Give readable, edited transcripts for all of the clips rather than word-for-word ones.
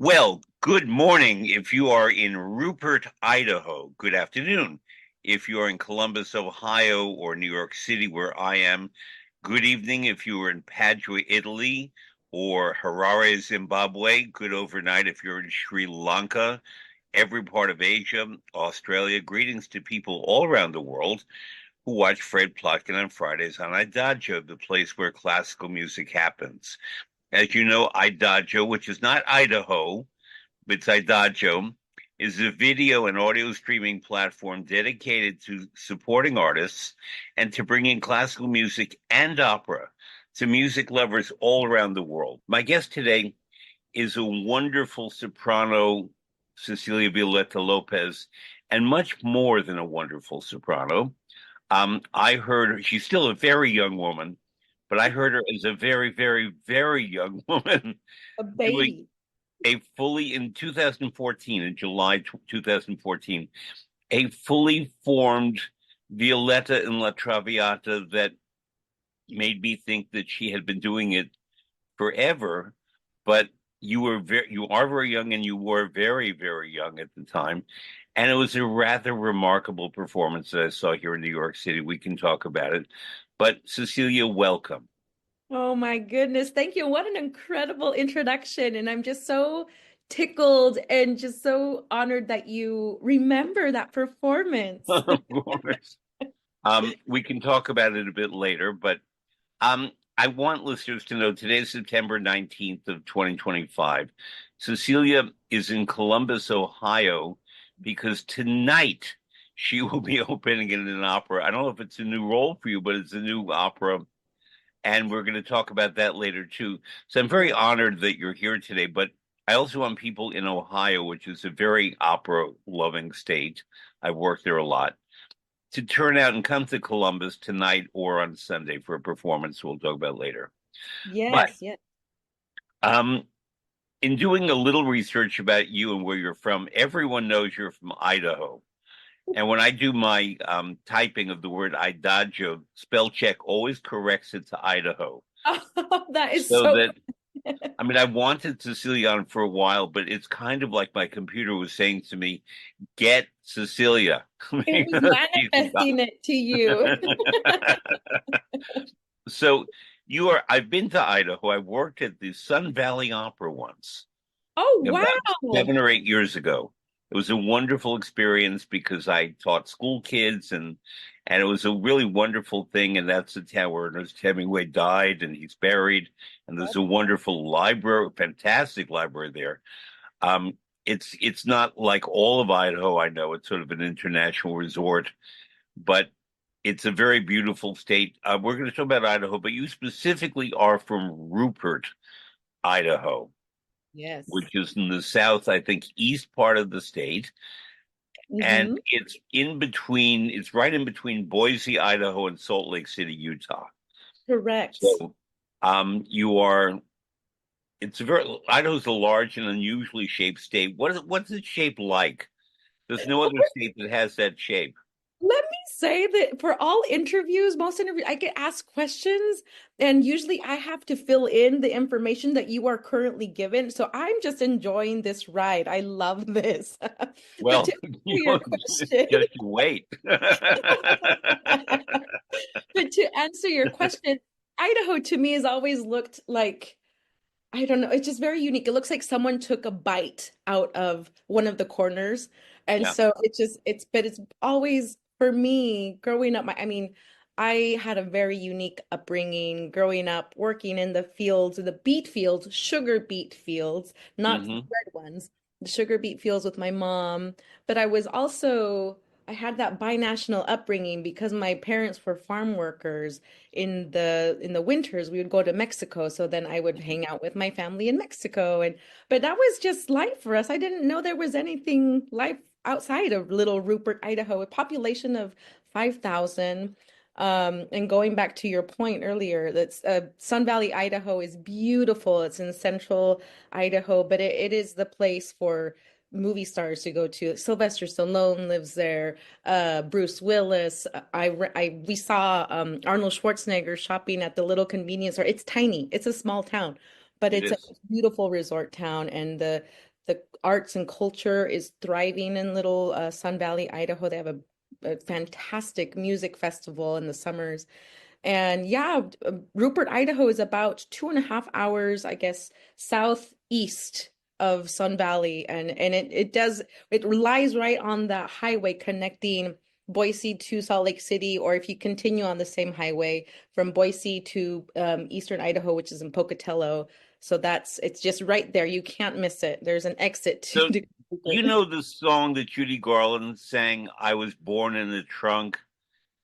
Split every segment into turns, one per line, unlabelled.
Well, good morning if you are in Rupert, Idaho. Good afternoon if you are in Columbus, Ohio, or New York City, where I am. Good evening if you are in Padua, Italy, or Harare, Zimbabwe. Good overnight if you're in Sri Lanka, every part of Asia, Australia. Greetings to people all around the world who watch Fred Plotkin on Fridays on Adagio, the place where classical music happens. As you know, Adagio, which is not Idaho, but Adagio, is a video and audio streaming platform dedicated to supporting artists and to bringing classical music and opera to music lovers all around the world. My guest today is a wonderful soprano, Cecilia Violetta López, and much more than a wonderful soprano. I heard her, she's still a very young woman, but I heard her as a very, very, very young woman
A
doing
baby.
a fully in 2014, in July 2014, a fully formed Violetta in La Traviata that made me think that she had been doing it forever. But you are very young, and you were very, very young at the time. And it was a rather remarkable performance that I saw here in New York City. We can talk about it. But Cecilia, welcome.
Oh my goodness. Thank you. What an incredible introduction. And I'm just so tickled and just so honored that you remember that performance.
Of course. We can talk about it a bit later, but I want listeners to know today is September 19th of 2025. Cecilia is in Columbus, Ohio, because tonight she will be opening in an opera. I don't know if it's a new role for you, but it's a new opera, and we're going to talk about that later too. So I'm very honored that you're here today, but I also want people in Ohio, which is a very opera-loving state. I've worked there a lot to turn out and come to Columbus tonight or on Sunday for a performance we'll talk about later. But
Yes, yes.
um, in doing a little research about you and where you're from, everyone knows you're from Idaho. And when I do my typing of the word Idagio, spell check always corrects it to Idaho.
Oh, that is
So
so
that, I mean, I wanted Cecilia on for a while, but it's kind of like my computer was saying to me, get Cecilia.
it was
Because she's
manifesting it to you.
So I've been to Idaho. I worked at the Sun Valley Opera once
Oh,
about
wow.
7 or 8 years ago. It was a wonderful experience because I taught school kids, and it was a really wonderful thing. And that's the town where Ernest Hemingway died and he's buried. And there's a wonderful library, fantastic library there. Um, it's not like all of Idaho. I know it's sort of an international resort, but it's a very beautiful state. We're going to talk about Idaho, but you specifically are from Rupert, Idaho,
Yes.
which is in the south, I think, east part of the state. And
Mm-hmm.
it's right in between Boise, Idaho, and Salt Lake City, Utah.
Correct.
So you are, it's a very, Idaho's a large and unusually shaped state. What's it shaped like? There's no other state that has that shape.
Let me say that for all interviews, most interviews, I get asked questions, and usually I have to fill in the information that you are currently given. So I'm just enjoying this ride. I love this. But
Well,
to answer your question,
just you wait.
but to answer your question, Idaho to me has always looked like, I don't know, it's just very unique. It looks like someone took a bite out of one of the corners. And
Yeah.
so but it's always for me growing up, I mean, I had a very unique upbringing growing up working in the fields, the beet fields, sugar beet fields, not the
Hmm.
red ones, the sugar beet fields with my mom. But I had that binational upbringing because my parents were farm workers in the winters we would go to Mexico, so then I would hang out with my family in Mexico. And but that was just life for us. I didn't know there was anything life outside of little Rupert, Idaho, a population of 5,000. And going back to your point earlier, that's Sun Valley, Idaho is beautiful. It's in central Idaho, but it is the place for movie stars to go to. Sylvester Stallone lives there, Bruce Willis. We saw Arnold Schwarzenegger shopping at the little convenience store. It's tiny. It's a small town, but
It
it's a
is.
beautiful resort town, and the arts and culture is thriving in little Sun Valley, Idaho. They have a fantastic music festival in the summers. And yeah, Rupert, Idaho is about 2.5 hours, I guess, southeast of Sun Valley. And it lies right on that highway connecting Boise to Salt Lake City, or if you continue on the same highway from Boise to eastern Idaho, which is in Pocatello. So it's just right there. You can't miss it. There's an exit to,
So
to
you
Rupert.
know the song that Judy Garland sang, "I was born in the trunk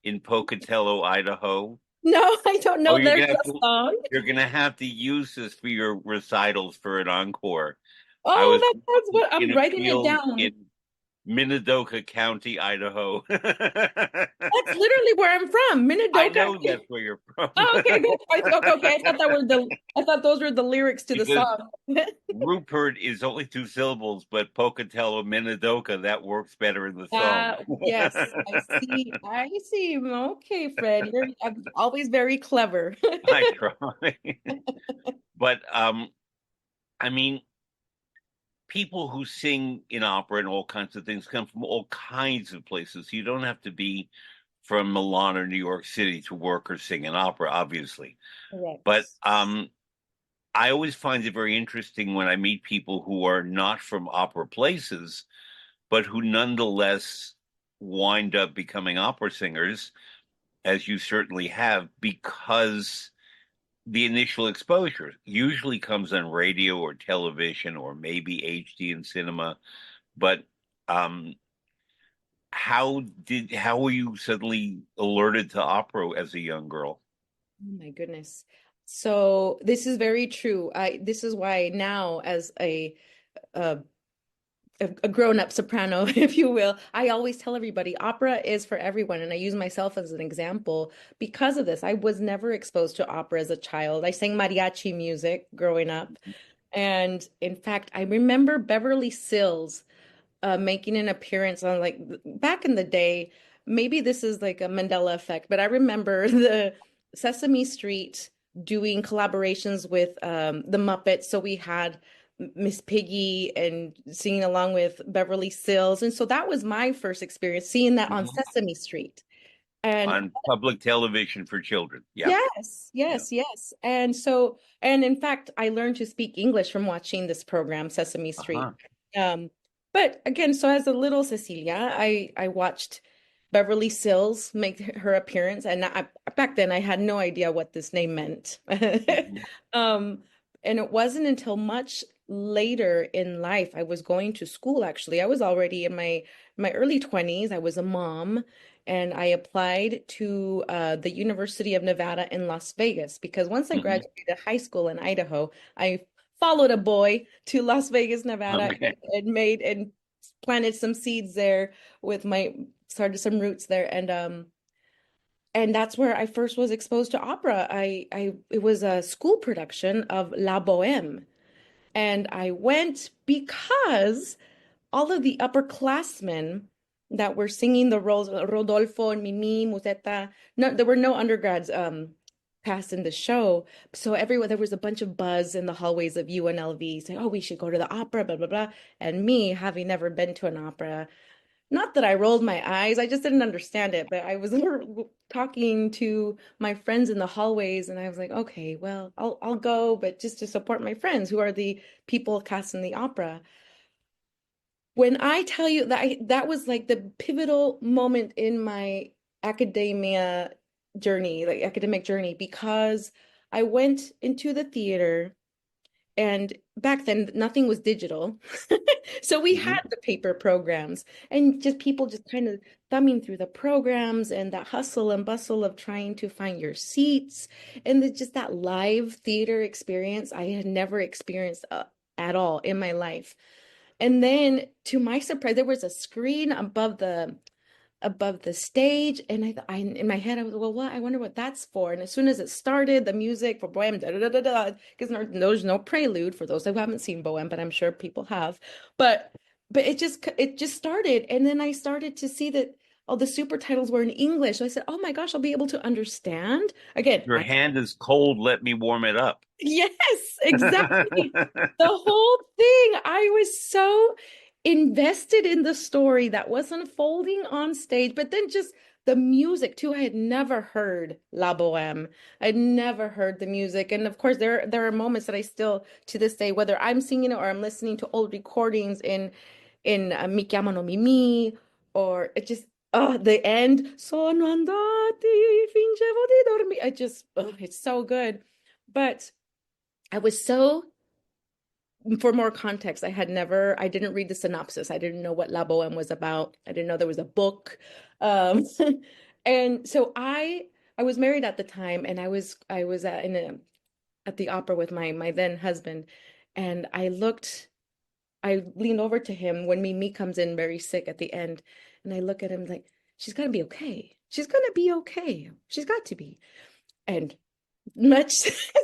in Pocatello, Idaho."
No, I don't
Oh,
know. There's a song.
you're gonna have to use this for your recitals for an encore. I
Oh,
was
that's what
in
I'm
a
writing it
field
down.
in Minidoka County, Idaho.
That's literally where I'm from,
I
Minidoka.
know that's where you're from.
Oh, okay, good. Okay, okay. I thought those were the lyrics to the
Because
song.
Rupert is only two syllables, but Pocatello, Minidoka, that works better in the song.
Yes, I see. I see. Okay, Fred, you're always very clever.
I try. But I mean, people who sing in opera and all kinds of things come from all kinds of places. You don't have to be from Milan or New York City to work or sing in opera, obviously. But
Correct.
I always find it very interesting when I meet people who are not from opera places, but who nonetheless wind up becoming opera singers, as you certainly have, because the initial exposure usually comes on radio or television or maybe HD in cinema. But um, how were you suddenly alerted to opera as a young girl?
Oh my goodness. So this is very true. This is why now, as a a grown-up soprano, if you will, I always tell everybody opera is for everyone. And I use myself as an example because of this. I was never exposed to opera as a child. I sang mariachi music growing up. And in fact, I remember Beverly Sills making an appearance on like back in the day. Maybe this is like a Mandela effect, but I remember the Sesame Street doing collaborations with the Muppets. So we had Miss Piggy and singing along with Beverly Sills. And so that was my first experience seeing that on
Mhm.
Sesame Street. And
On public television for children. Yeah.
yes,
Yeah.
yes, yes. And in fact, I learned to speak English from watching this program, Sesame Street.
Uh-huh.
Um, but again, so as a little Cecilia, I watched Beverly Sills make her appearance, and back then I had no idea what this name meant.
Mhm.
Um, and it wasn't until much later in life, I was going to school actually. I was already in my early 20s. I was a mom and I applied to the University of Nevada in Las Vegas because once I
Mhm.
graduated high school in Idaho, I followed a boy to Las Vegas, Nevada,
Okay.
and made and planted some seeds there with my started some roots there, and that's where I first was exposed to opera. I it was a school production of La Boheme, and I went because all of the upperclassmen that were singing the roles, Rodolfo and Mimi, Musetta, no, there were no undergrads cast in the show. So everyone, there was a bunch of buzz in the hallways of UNLV saying, oh, we should go to the opera, blah, blah, blah. And me, having never been to an opera, not that I rolled my eyes, I just didn't understand it. But I was talking to my friends in the hallways, and I was like, okay, well, I'll go, but just to support my friends who are the people cast in the opera. When I tell you that that was like the pivotal moment in my academia journey, like academic journey, because I went into the theater and back then nothing was digital. So we had
Mhm.
the paper programs and just people just kind of thumbing through the programs and that hustle and bustle of trying to find your seats and just that live theater experience I had never experienced at all in my life. And then to my surprise, there was a screen above the stage, and I in my head I was, well, what? I wonder what that's for. And as soon as it started, the music for Bohème, da da da da, because there's no prelude for those who haven't seen Bohème, but I'm sure people have. But it just started, and then I started to see that all the super titles were in English. So I said, oh my gosh, I'll be able to understand. Again,
Your hand is cold, let me warm it up.
Yes, exactly. The whole thing. I was so invested in the story that was unfolding on stage, but then just the music too. I had never heard La Boheme. I'd never heard the music. And of course, there are moments that I still to this day, whether I'm singing it or I'm listening to old recordings in Mi chiamano Mimi, or it just the end. Sono andati, fingevo di dormire. I just it's so good. But I was so, for more context, I didn't read the synopsis. I didn't know what La Boheme was about. I didn't know there was a book. Um, and so I was married at the time, and I was at the opera with my then husband, and I leaned over to him when Mimi comes in very sick at the end, and I look at him like, she's gonna be okay. She's gonna be okay. She's got to be. And much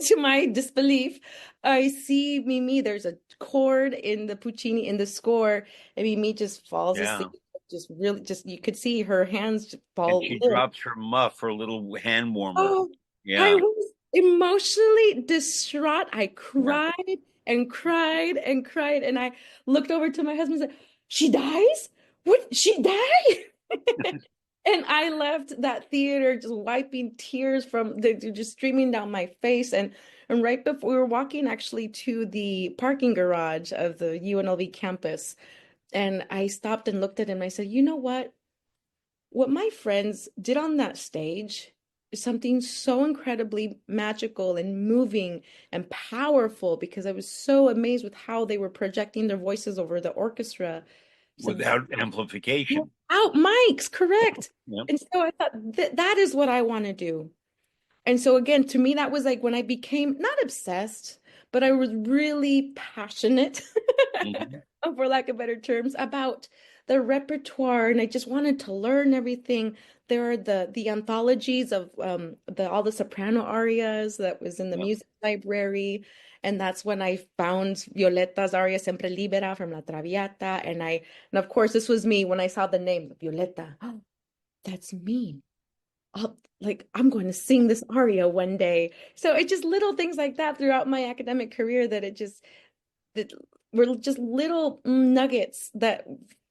to my disbelief, I see Mimi. There's a chord in the Puccini in the score, and Mimi just falls
Yeah.
asleep. Just really, just you could see her hands just
And
fall
she
limp.
drops her muff, her little hand warmer.
Oh, I
Yeah.
was emotionally distraught. I
Yeah.
cried and cried and cried, and I looked over to my husband and said, "She dies? What? She died?" And I left that theater just wiping tears from the just streaming down my face. And right before we were walking actually to the parking garage of the UNLV campus, and I stopped and looked at him and I said, "You know what? What my friends did on that stage is something so incredibly magical and moving and powerful because I was so amazed with how they were projecting their voices over the orchestra." So
Without amplification.
out mics, correct.
Yeah.
And so I thought that is what I want to do. And so again, to me, that was like when I became not obsessed, but I was really passionate,
Mhm.
for lack of better terms, about the repertoire, and I just wanted to learn everything. There are the anthologies of the all the soprano arias that was in the
Yeah.
music library, and that's when I found Violetta's aria Sempre Libera from La Traviata, and of course this was me when I saw the name Violetta. Oh, that's me. I'm going to sing this aria one day. So it just little things like that throughout my academic career that were just little nuggets that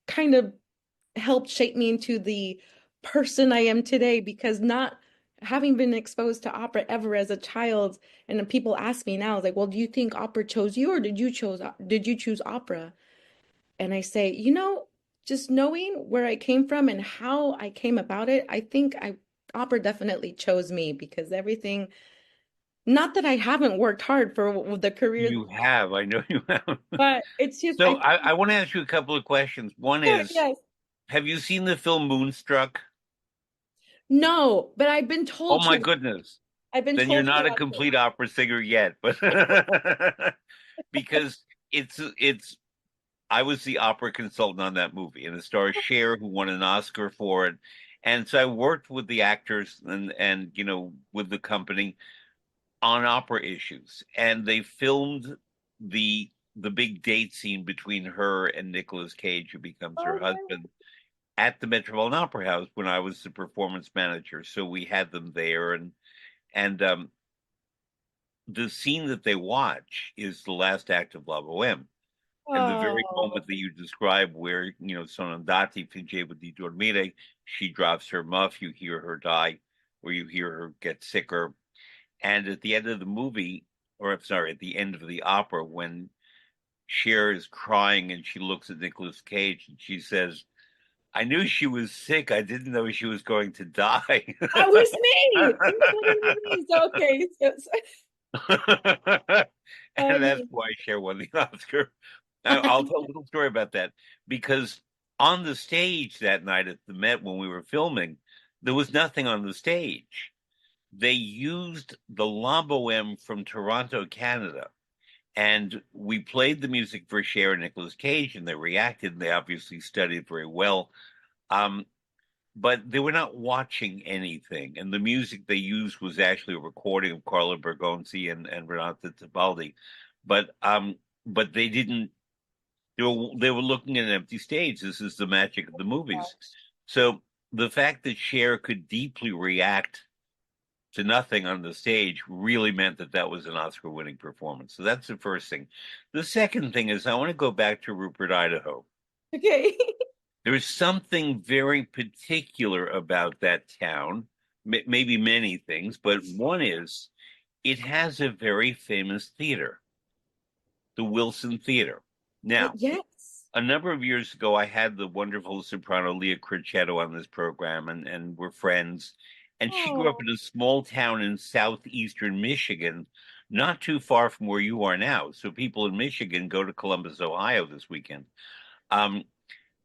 kind of helped shape me into the person I am today, because not having been exposed to opera ever as a child, and then people ask me now, like, well, do you think opera chose you, or did you choose opera? And I say, just knowing where I came from and how I came about it, I think I opera definitely chose me, because everything, not that I haven't worked hard for the career,
You have, I know you have.
but it's just
So
I
I want to ask you a couple of questions. One
sure,
is,
yes.
have you seen the film Moonstruck?
No, but
Oh
told
my
to
goodness.
I've been
Then you're
told to
not a
watch it.
complete opera singer yet, but because it's I was the opera consultant on that movie, and it stars Cher, who won an Oscar for it. And so I worked with the actors and with the company on opera issues, and they filmed the big date scene between her and Nicolas Cage, who becomes her
Oh
husband, at the Metropolitan Opera House when I was the performance manager. So we had them there, and the scene that they watch is the last act of La Boheme. And the very
oh,
moment that you describe where, sono andati fingevo di dormire, she drops her muff, you hear her die, or you hear her get sicker. And at the end of the movie, or I'm sorry, at the end of the opera, when Cher is crying and she looks at Nicolas Cage and she says, I knew she was sick. I didn't know she was going to die.
that was me. It was literally me. So okay,
And that's
funny.
why Cher won the Oscar. I'll tell a little story about that because on the stage that night at the Met when we were filming, there was nothing on the stage. They used the La Boheme from Toronto, Canada, and we played the music for Cher and Nicolas Cage, and they reacted. And they obviously studied very well. Um, but they were not watching anything. And the music they used was actually a recording of Carla Bergonzi and Renata Tebaldi. But they didn't they were looking at an empty stage. This is the magic of the movies. So the fact that Cher could deeply react to nothing on the stage really meant that that was an Oscar-winning performance. So that's the first thing. The second thing is I want to go back to Rupert, Idaho.
Okay.
There's something very particular about that town, maybe many things, but one is it has a very famous theater, the Wilson Theater. Now,
Yes.
a number of years ago, I had the wonderful soprano Leah Cricetto on this program, and we're friends. And she grew up
Oh,
in a small town in southeastern Michigan, not too far from where you are now. So people in Michigan go to Columbus, Ohio this weekend. Um,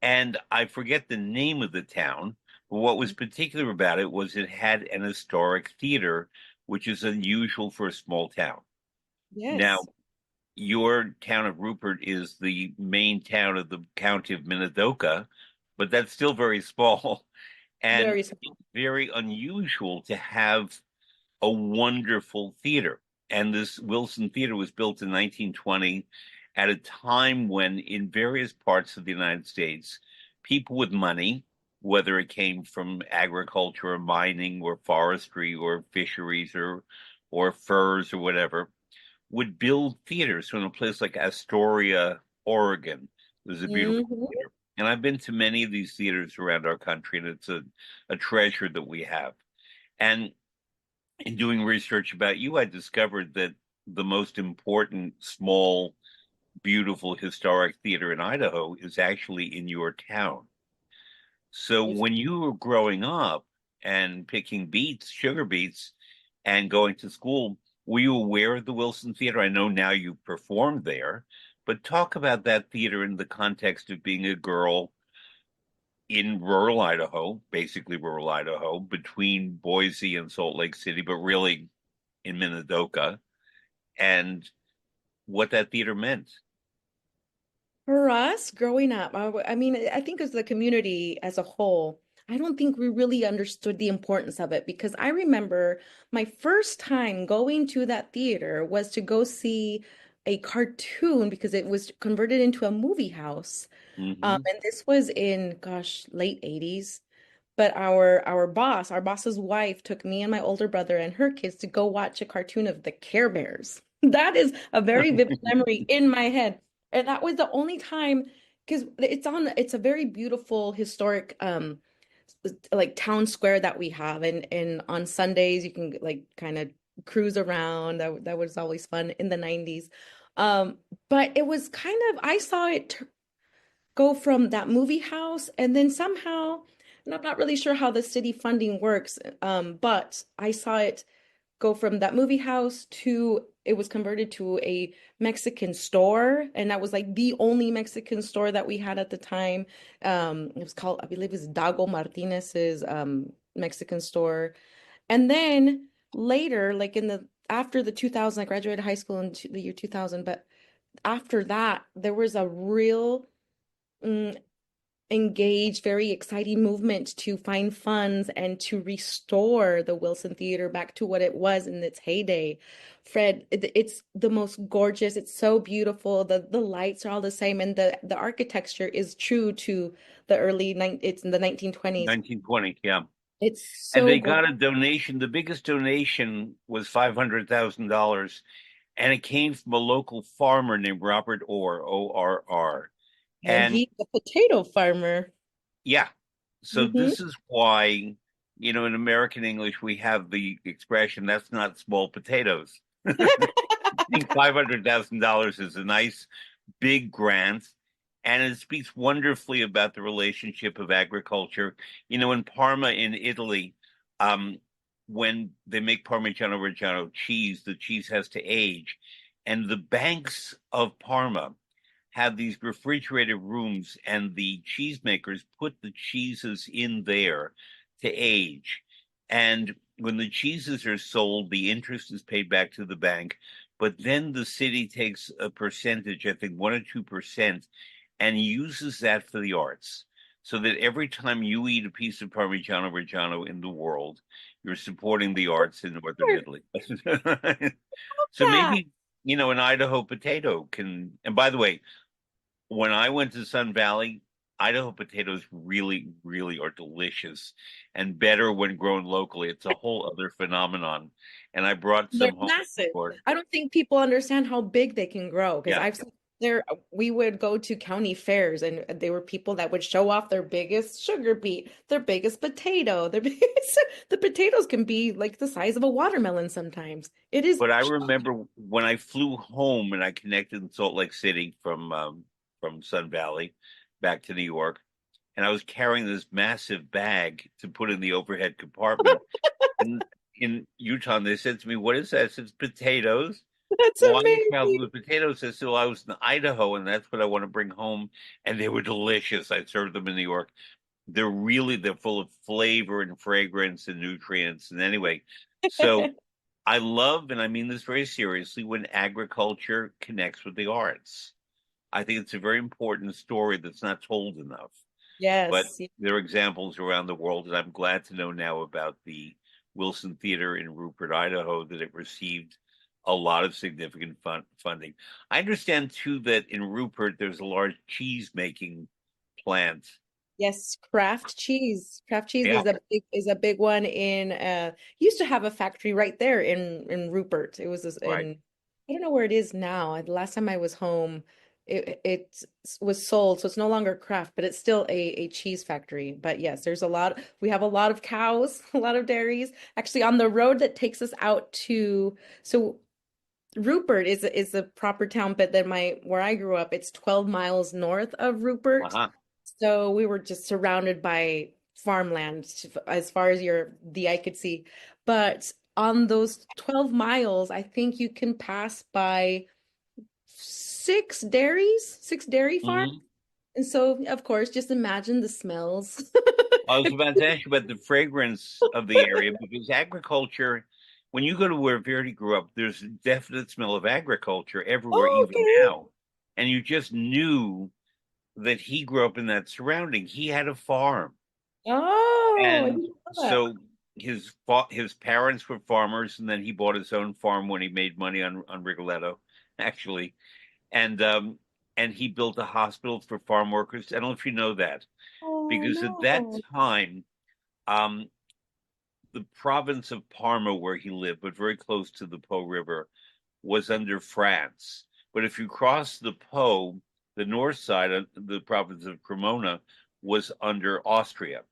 and I forget the name of the town, but what was particular about it was it had an historic theater, which is unusual for a small town. Now,
yes.
your town of Rupert is the main town of the county of Minidoka, but that's still very small and
Very small.
very unusual to have a wonderful theater. And this Wilson Theater was built in 1920 at a time when, in various parts of the United States, people with money, whether it came from agriculture or mining or forestry or fisheries or furs or whatever, would build theaters. So in a place like Astoria, Oregon, there's a beautiful
Hmm.
theater. And I've been to many of these theaters around our country, and it's a treasure that we have. And in doing research about you, I discovered that the most important small, beautiful, historic theater in Idaho is actually in your town. So when you were growing up and picking beets, sugar beets, and going to school, were you aware of the Wilson Theater? I know now you performed there, but talk about that theater in the context of being a girl in rural Idaho, basically rural Idaho, between Boise and Salt Lake City, but really in Minidoka, and what that theater meant.
For us growing up, I mean, I think as the community as a whole, I don't think we really understood the importance of it because I remember my first time going to that theater was to go see a cartoon because it was converted into a movie house.
Hmm.
And this was in, gosh, late 80s. But our boss's wife took me and my older brother and her kids to go watch a cartoon of the Care Bears. That is a very vivid memory in my head. And that was the only time because it's a very beautiful historic like town square that we have and on Sundays you can like kind of cruise around. That was always fun in the 90s. Um but it was kind of I saw it go from that movie house and then somehow, and I'm not really sure how the city funding works, but I saw it go from that movie house to it was converted to a Mexican store, and that was like the only Mexican store that we had at the time. It was called, I believe, it was Dago Martinez's Mexican store, and then later, like in the after the 2000, I graduated high school in the year 2000, but after that, there was a real mm, engaged, very exciting movement to find funds and to restore the Wilson Theater back to what it was in its heyday. Fred, it's the most gorgeous. It's so beautiful. The lights are all the same, and the architecture is true to the it's in the 1920s.
1920, yeah.
It's
And
so
they
gorgeous.
got a donation. The biggest donation was $500,000, and it came from a local farmer named Robert Orr, ORR.
And
And
he's a potato farmer.
yeah, so
Hmm.
this is why, in American English, we have the expression, that's not small potatoes. I think $500,000 is a nice big grant, and it speaks wonderfully about the relationship of agriculture. In Parma in Italy, um, when they make Parmigiano Reggiano cheese, the cheese has to age, and the banks of Parma have these refrigerated rooms, and the cheesemakers put the cheeses in there to age. And when the cheeses are sold, the interest is paid back to the bank. But then the city takes a percentage, I think 1 or 2%, and uses that for the arts. So that every time you eat a piece of Parmigiano Reggiano in the world, you're supporting the arts in Northern Italy. So
Yeah.
maybe, an Idaho potato can, and by the way, when I went to Sun Valley, Idaho potatoes really, really are delicious and better when grown locally. It's a whole other phenomenon. And I brought
They're
some home
massive.
for,
I don't think people understand how big they can grow because
yeah.
I've seen there we would go to county fairs and there were people that would show off their biggest sugar beet, their biggest potato, their biggest the potatoes can be like the size of a watermelon sometimes. It is
But I remember when I flew home and I connected in Salt Lake City from Sun Valley back to New York, and I was carrying this massive bag to put in the overhead compartment. And in Utah, they said to me, "What is that?" I said, "It's potatoes."
that's
Why are you traveling
amazing.
with potatoes? I said, "Well, I was in Idaho, and that's what I want to bring home." And they were delicious. I served them in New York. They're full of flavor and fragrance and nutrients. And anyway, so I love, and I mean this very seriously, when agriculture connects with the arts. I think it's a very important story that's not told enough. But
Yes.
there are examples around the world, and I'm glad to know now about the Wilson Theater in Rupert, Idaho, that it received a lot of significant funding. I understand too that in Rupert there's a large cheese making plant.
Yes, Kraft cheese. Kraft cheese
Yeah,
is a big one in used to have a factory right there in Rupert. It was
right.
in I don't know where it is now. The last time I was home, it was sold, so it's no longer Kraft, but it's still a cheese factory. But yes, there's a lot we have a lot of cows, a lot of dairies. Actually, on the road that takes us out to so Rupert is the proper town, but then my where I grew up, it's 12 miles north of Rupert.
Uh-huh.
So we were just surrounded by farmland as far as the eye could see. But on those 12 miles, I think you can pass by six dairy farms.
Hmm.
And so, of course, just imagine the smells.
I was about to ask you about the fragrance of the area because agriculture, when you go to where Verdi grew up, there's a definite smell of agriculture everywhere,
Oh,
even
okay.
now. And you just knew that he grew up in that surrounding. He had a farm.
Oh, I
And
didn't know that.
so his parents were farmers, and then he bought his own farm when he made money on Rigoletto, actually. And he built a hospital for farm workers. I don't know if you know that,
Oh,
because at that
no.
time, um, the province of Parma, where he lived, but very close to the Po River, was under France. But if you cross the Po, the north side of the province of Cremona was under Austria.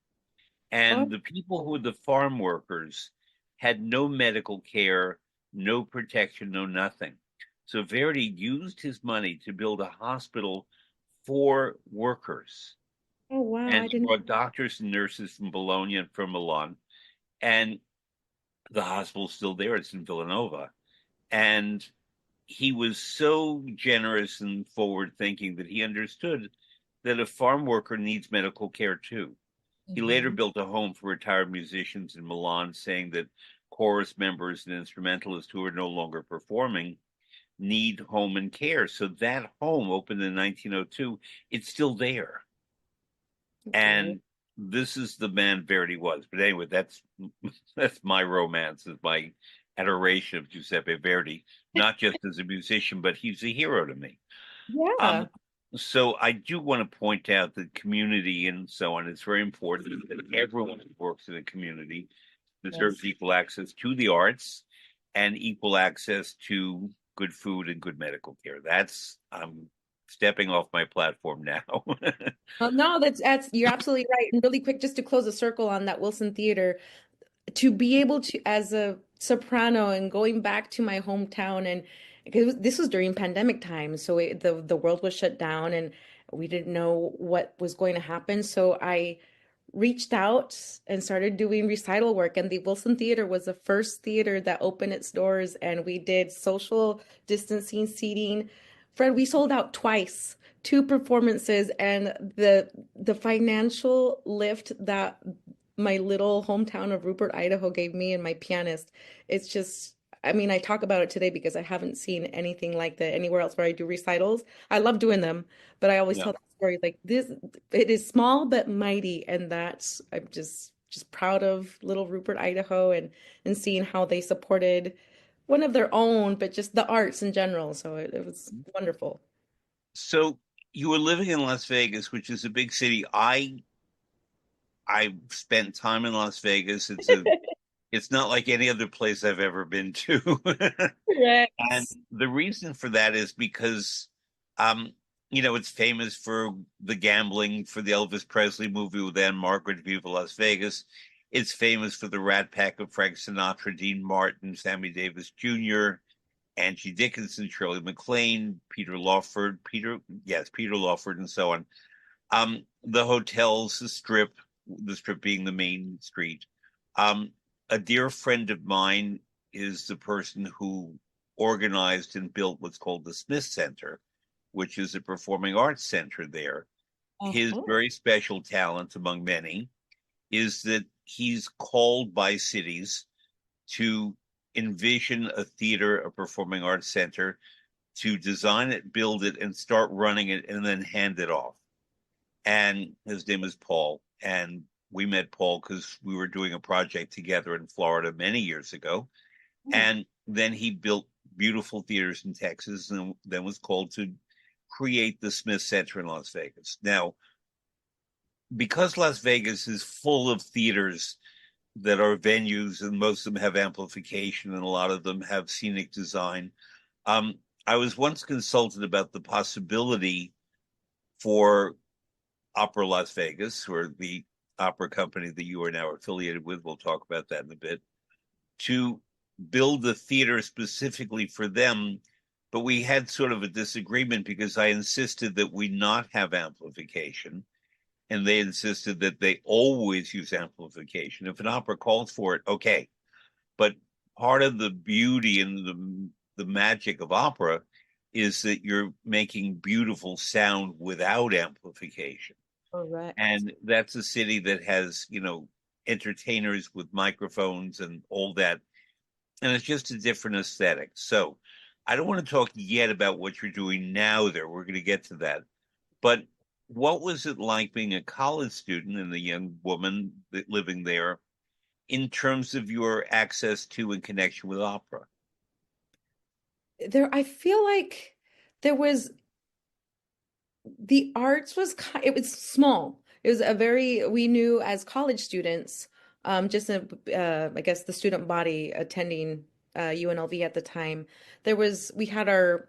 Oh,
And the people who were the farm workers had no medical care, no protection, no nothing. So Verdi used his money to build a hospital for workers.
oh wow,
And
I
he
didn't.
brought doctors and nurses from Bologna and from Milan. And the hospital's still there. It's in Villanova. And he was so generous and forward thinking that he understood that a farm worker needs medical care too. He later
Mhm.
built a home for retired musicians in Milan, saying that chorus members and instrumentalists who are no longer performing need home and care. So that home opened in 1902. It's still there.
Great.
And this is the man Verdi was. But anyway, that's my romance, is my adoration of Giuseppe Verdi, not just as a musician, but he's a hero to me.
Yeah.
Um, so I do want to point out that community and so on is very important, that everyone who works in a community deserves
Yes.
equal access to the arts and equal access to good food and good medical care. That's I'm stepping off my platform now.
No, that's you're absolutely right. And really quick, just to close a circle on that Wilson Theater, to be able to, as a soprano, and going back to my hometown, and because this was during pandemic time, so the world was shut down, and we didn't know what was going to happen. So I reached out and started doing recital work, and the Wilson Theater was the first theater that opened its doors, and we did social distancing seating. Fred, we sold out twice, two performances, and the financial lift that my little hometown of Rupert, Idaho gave me and my pianist, it's just, I mean, I talk about it today because I haven't seen anything like that anywhere else where I do recitals. I love doing them, but I always
Yeah.
tell the story like this, it is small but mighty, and that's I'm just proud of little Rupert, Idaho, and seeing how they supported one of their own, but just the arts in general. So it was wonderful.
So you were living in Las Vegas, which is a big city. I've spent time in Las Vegas. It's not like any other place I've ever been to. And
Correct.
the reason for that is because, um, it's famous for the gambling, for the Elvis Presley movie with Anne Margaret, Viva Las Vegas. It's famous for the Rat Pack of Frank Sinatra, Dean Martin, Sammy Davis Jr., Angie Dickinson, Shirley MacLaine, Peter Lawford, Peter Lawford, and so on. The hotels, the strip being the main street. Um, a dear friend of mine is the person who organized and built what's called the Smith Center, which is a performing arts center there. His
Uh-huh.
very special talent, among many, is that he's called by cities to envision a theater, a performing arts center, to design it, build it, and start running it, and then hand it off. And his name is Paul. And we met Paul because we were doing a project together in Florida many years ago.
Oh,
And then he built beautiful theaters in Texas and then was called to create the Smith Center in Las Vegas. Now, because Las Vegas is full of theaters that are venues and most of them have amplification and a lot of them have scenic design, um, I was once consulted about the possibility for Opera Las Vegas, or the opera company that you are now affiliated with, we'll talk about that in a bit, to build a theater specifically for them. But we had sort of a disagreement because I insisted that we not have amplification, and they insisted that they always use amplification. If an opera calls for it, okay. But part of the beauty and the magic of opera is that you're making beautiful sound without amplification.
correct.
And that's a city that has, entertainers with microphones and all that. And it's just a different aesthetic. So I don't want to talk yet about what you're doing now there. We're going to get to that. But what was it like being a college student and a young woman living there in terms of your access to and connection with opera?
I feel like there was the arts was it was small. It was a very we knew as college students, just I guess the student body attending UNLV at the time. We had our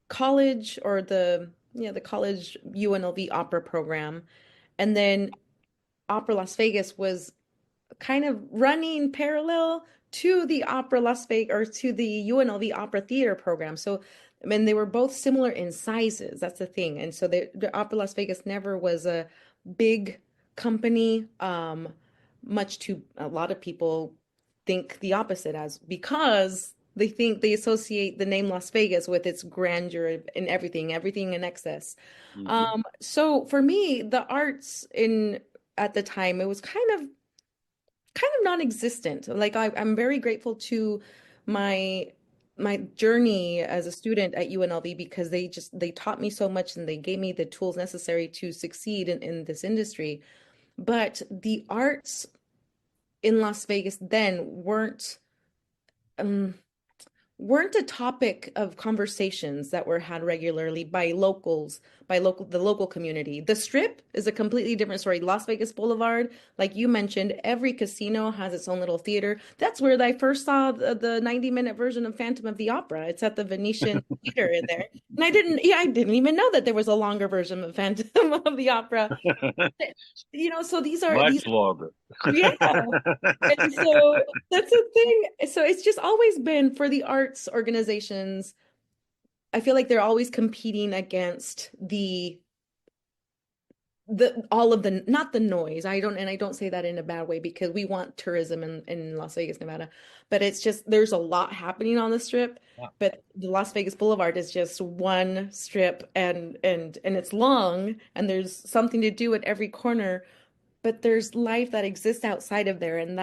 college or the college UNLV opera program, and then Opera Las Vegas was kind of running parallel to the Opera Las Vegas or to the UNLV Opera Theater program. So, I mean, they were both similar in sizes. That's the thing. And so the Opera Las Vegas never was a big company, much to a lot of people think the opposite as because they think they associate the name Las Vegas with its grandeur and everything in excess.
Mm-hmm.
So for me, the arts in at the time, it was kind of non-existent. Like I'm very grateful to my my journey as a student at UNLV because they taught me so much and they gave me the tools necessary to succeed in this industry. But the arts in Las Vegas then um, weren't a topic of conversations that were had regularly by locals, by the local community. The Strip is a completely different story. Las Vegas Boulevard, like you mentioned, every casino has its own little theater. That's where I first saw the 90-minute version of Phantom of the Opera. It's at the Venetian Theater in there. And I didn't even know that there was a longer version of Phantom of the Opera. So these
Much longer.
yeah. And so that's the thing. So it's just always been for the arts organizations. I feel like they're always competing against the all of the not the noise. I don't say that in a bad way because we want tourism in Las Vegas, Nevada. But it's just there's a lot happening on the strip.
Yeah,
But the Las Vegas Boulevard is just one strip and it's long and there's something to do at every corner, but there's life that exists outside of there, and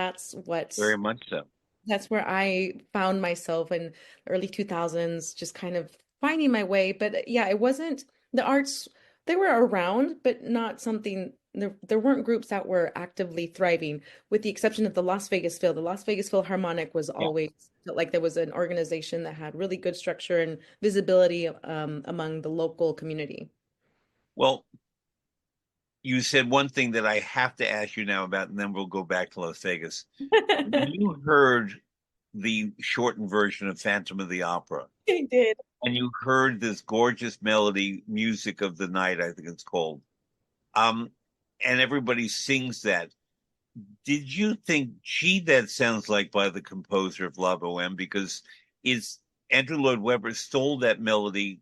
very much so.
that's where I found myself in early 2000s, just kind of finding my way. But yeah, it wasn't the arts, they were around, but not something there weren't groups that were actively thriving, with the exception of the Las Vegas Phil. The Las Vegas Philharmonic was
Yeah.
always felt like there was an organization that had really good structure and visibility among the local community.
Well, you said one thing that I have to ask you now about, and then we'll go back to Las Vegas. You heard the shortened version of Phantom of the Opera,
I did.
and you heard this gorgeous melody, Music of the Night, I think it's called. Um, and everybody sings that. Did you think, gee, that sounds like by the composer of La Boheme? Because it's Andrew Lloyd Webber stole that melody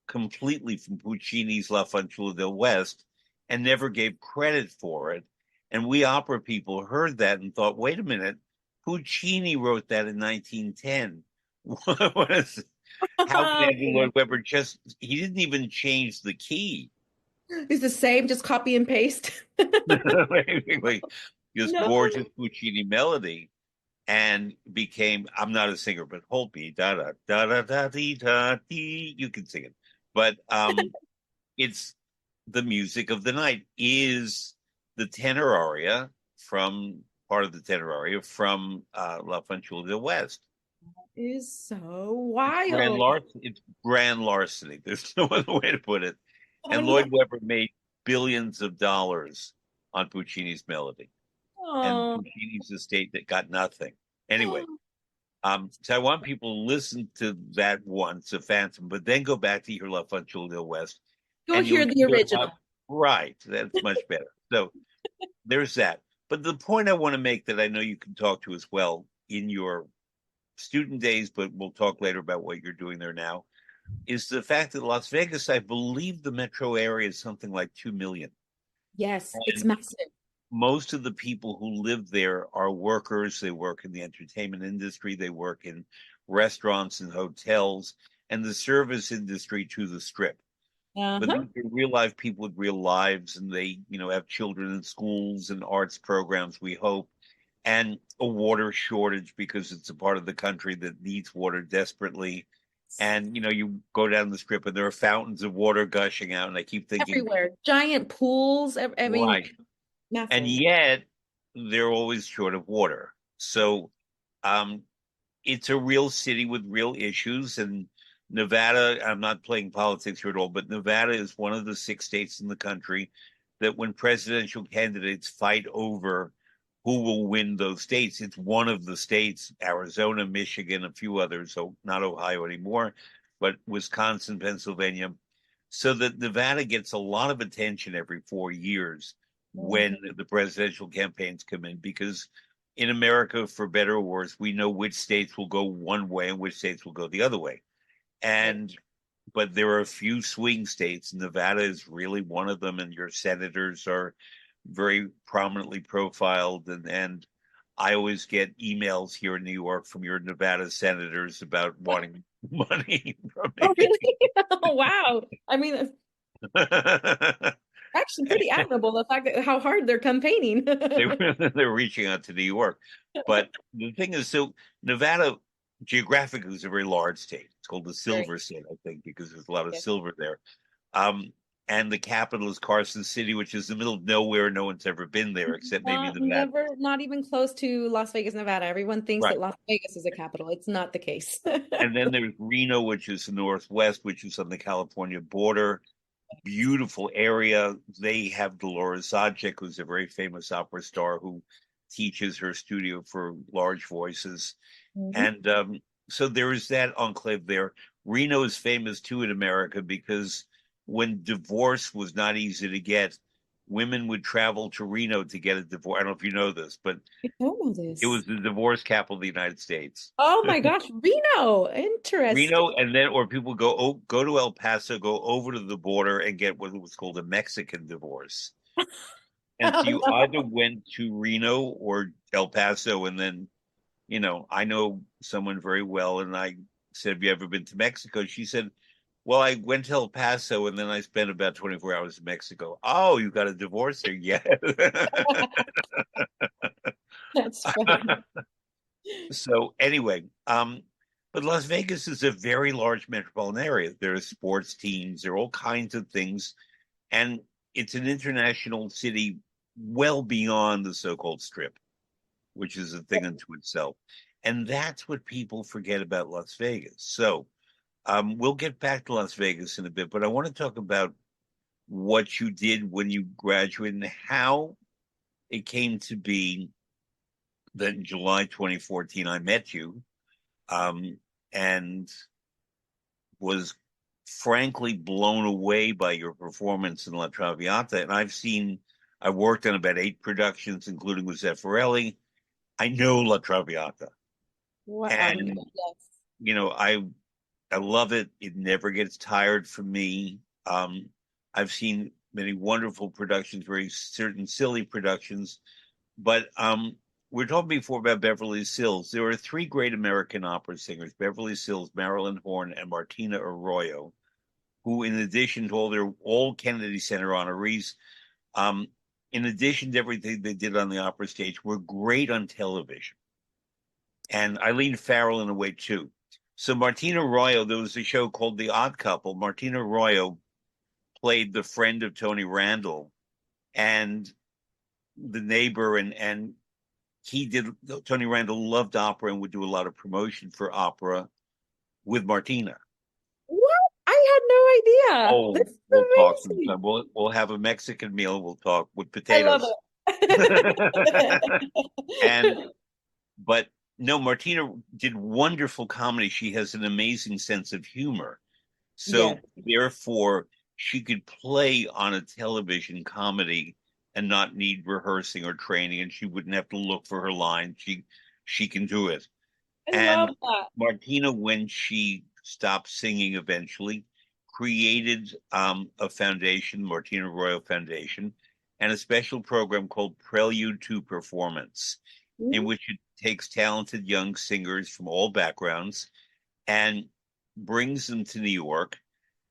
completely from Puccini's La Fanciulla del West and never gave credit for it. And we opera people heard that and thought, wait a minute, Puccini wrote that in 1910. What is, how can Andrew Lloyd Webber just, he didn't even change the key.
It's the same, just copy and paste.
Basically, this
No.
gorgeous Puccini melody and became, I'm not a singer, but hold me, da da da da da dee da dee. You can sing it. But it's the music of the night is the tenor aria from part of the tenor aria from La Fanciulla del West.
Is so
Grand
wild.
larceny. It's grand larceny. There's no other way to put it.
Oh
And
no.
Lloyd Webber made billions of dollars on Puccini's melody, and
Oh.
Puccini's estate that got nothing. Anyway, so I want people to listen to that once, a Phantom, but then go back to hear La Fanciulla del West,
Go
and you'll
hear the
hear how,
original.
right, that's much better. So there's that. But the point I want to make that I know you can talk to as well in your student days, but we'll talk later about what you're doing there now, is the fact that Las Vegas, I believe the metro area is something like 2 million.
Yes, it's
And
massive.
most of the people who live there are workers. They work in the entertainment industry, they work in restaurants and hotels, and the service industry to the strip. But
Uh-huh.
these are real life people with real lives, and they, have children in schools and arts programs, we hope, and a water shortage because it's a part of the country that needs water desperately. And you go down the strip and there are fountains of water gushing out, and I keep thinking,
Everywhere. Giant pools. I mean,
right. And
massive.
yet they're always short of water. So um, it's a real city with real issues. And Nevada, I'm not playing politics here at all, but Nevada is one of the 6 states in the country that when presidential candidates fight over who will win those states, it's one of the states, Arizona, Michigan, a few others, so not Ohio anymore, but Wisconsin, Pennsylvania, so that Nevada gets a lot of attention every 4 years when
Mhm.
the presidential campaigns come in, because in America, for better or worse, we know which states will go one way and which states will go the other way.
Right.
And but there are a few swing states. Nevada is really one of them, and your senators are very prominently profiled. And I always get emails here in New York from your Nevada senators about wanting money from
Oh,
me.
really? Oh, wow. I mean, it's actually pretty admirable the fact that how hard they're campaigning.
they they're reaching out to New York. But the thing is, so Nevada geographically is a very large state. It's called the
Very,
Silver State, I think, because there's a lot of
yes.
silver there. Um, and the capital is Carson City, which is the middle of nowhere. No one's ever been there except maybe
Not
Nevada.
never, not even close to Las Vegas, Nevada. Everyone thinks
Right.
that Las Vegas is a capital. It's not the case.
And then there's Reno, which is the Northwest, which is on the California border. Beautiful area. They have Dolores Zadchik, who's a very famous opera star who teaches her studio for large voices.
Mhm.
And so there is that enclave there. Reno is famous too in America because when divorce was not easy to get, women would travel to Reno to get a divorce. I don't know if you know this, but
I don't know
it
this.
was the divorce capital of the United States.
Oh my gosh, Reno.
Reno,
Interesting.
and then or people go to El Paso, go over to the border and get what was called a Mexican divorce. And so
Oh
you
no.
either went to Reno or El Paso, and then I know someone very well, and I said, "Have you ever been to Mexico?" She said, "Well, I went to El Paso, and then I spent about 24 hours in Mexico." Oh, you got a divorce there? Yeah.
That's funny.
So anyway, but Las Vegas is a very large metropolitan area. There are sports teams, there are all kinds of things, and it's an international city well beyond the so-called strip, which is a thing unto itself. And that's what people forget about Las Vegas. So we'll get back to Las Vegas in a bit, but I want to talk about what you did when you graduated and how it came to be that in July 2014 I met you, and was frankly blown away by your performance in La Traviata. And I've worked on about 8 productions, including with Zeffirelli. I know La Traviata,
What,
and
yes.
you know, I love it. It never gets tired for me. I've seen many wonderful productions, very certain silly productions, but we're talking before about Beverly Sills. There are three great American opera singers: Beverly Sills, Marilyn Horne, and Martina Arroyo, who, in addition to all Kennedy Center honorees, um, in addition to everything they did on the opera stage, were great on television. And Eileen Farrell in a way too. So Martina Arroyo, there was a show called The Odd Couple. Martina Arroyo played the friend of Tony Randall and the neighbor, and he did. Tony Randall loved opera and would do a lot of promotion for opera with Martina.
What? I had no idea.
Oh,
This is
we'll talk
amazing.
sometime. We'll have a Mexican meal. We'll talk with
I love
potatoes.
it.
And but no, Martina did wonderful comedy. She has an amazing sense of humor.
Yes.
So therefore, she could play on a television comedy and not need rehearsing or training, and she wouldn't have to look for her line. She can do it.
I love
And
that.
Martina, when she stopped singing eventually, created a foundation, Martina Royal Foundation, and a special program called Prelude to Performance, in
Mhm.
which it takes talented young singers from all backgrounds and brings them to New York.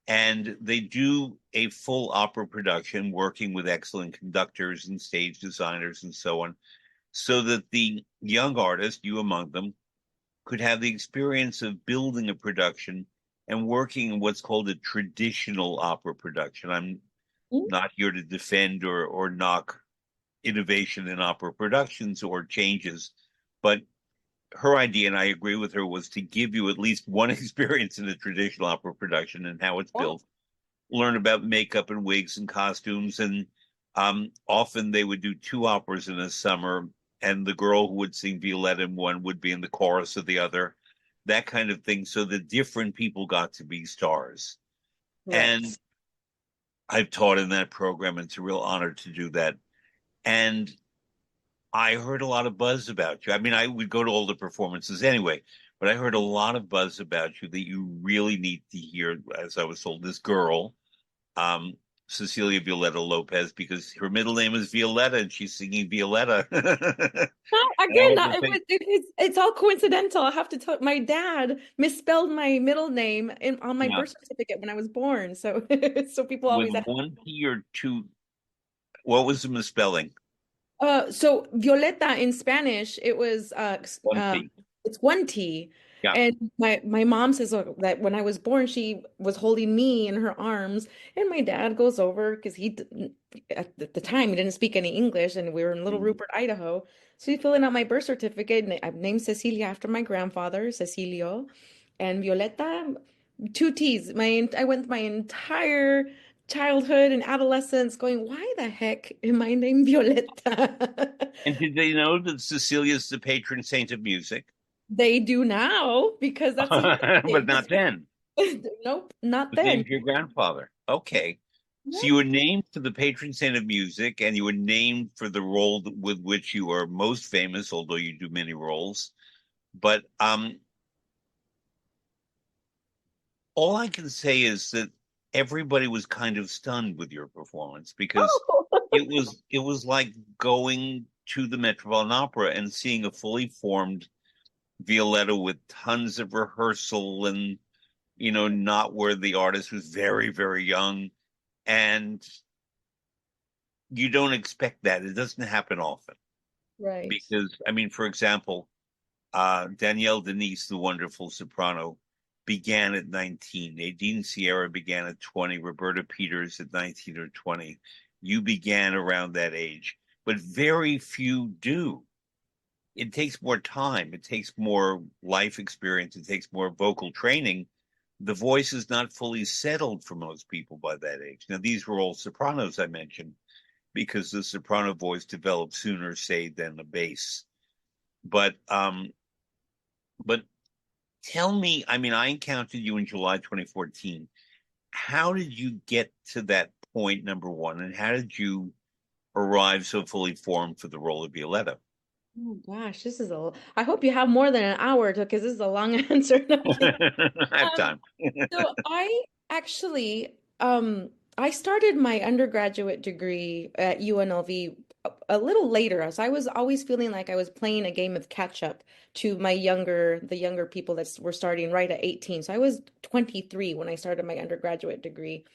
And they do a full opera production, working with excellent conductors and stage designers and so on, so that the young artist, you among them, could have the experience of building a production and working in what's called a traditional opera production. I'm not here to defend or knock innovation in opera productions or changes, but her idea, and I agree with her, was to give you at least one experience in a traditional opera production and how it's
Yeah.
built, learn about makeup and wigs and costumes. And often they would do two operas in a summer, and the girl who would sing Violetta in one would be in the chorus of the other, that kind of thing. So the different people got to be stars. And
Right.
I've taught in that program, and it's a real honor to do that. And I heard a lot of buzz about you. I mean, I would go to all the performances anyway, but I heard a lot of buzz about you that you really need to hear, as I was told, this girl, um, Cecilia Violetta Lopez, because her middle name is Violetta and she's singing Violetta. And I
Again,
have to say,
it's all coincidental. I have to tell my dad misspelled my middle name on my
yeah,
birth certificate when I was born. So so people
with
always ask.
one P or two, what was the misspelling?
So Violeta in Spanish, it was
One P.
it's one T.
Yeah.
And my mom says that when I was born, she was holding me in her arms, and my dad goes over because at the time he didn't speak any English, and we were in Little
Mm.
Rupert, Idaho. So he's filling out my birth certificate, and I've named Cecilia after my grandfather, Cecilio, and Violeta, two T's. I went my entire childhood and adolescence going, why the heck am I named Violetta?
And did they know that Cecilia is the patron saint of music?
They do now because that's a
But not then.
thing. Nope, not
Was named
then.
for your grandfather. Okay. So you
Yep.
were named for the patron saint of music, and you were named for the role with which you are most famous, although you do many roles. But all I can say is that everybody was kind of stunned with your performance because
Oh,
it was like going to the Metropolitan Opera and seeing a fully formed Violetta with tons of rehearsal and not where the artist was very, very young. And you don't expect that. It doesn't happen often
right.
because, I mean, for example, Danielle Denise, the wonderful soprano, began at 19. Nadine Sierra began at 20. Roberta Peters at 19 or 20. You began around that age, but very few do. It takes more time. It takes more life experience. It takes more vocal training. the voice is not fully settled for most people by that age. Now, these were all sopranos I mentioned because the soprano voice developed sooner, say, than the bass. But but tell me, I mean, I encountered you in July 2014. How did you get to that point, number one, and how did you arrive so fully formed for the role of Violetta?
Oh gosh, I hope you have more than an hour because this is a long answer. No, I'm kidding.
I have
Um,
time.
so I actually, I started my undergraduate degree at UNLV a little later. So I was always feeling like I was playing a game of catch up to the younger people that were starting right at 18. So I was 23 when I started my undergraduate degree.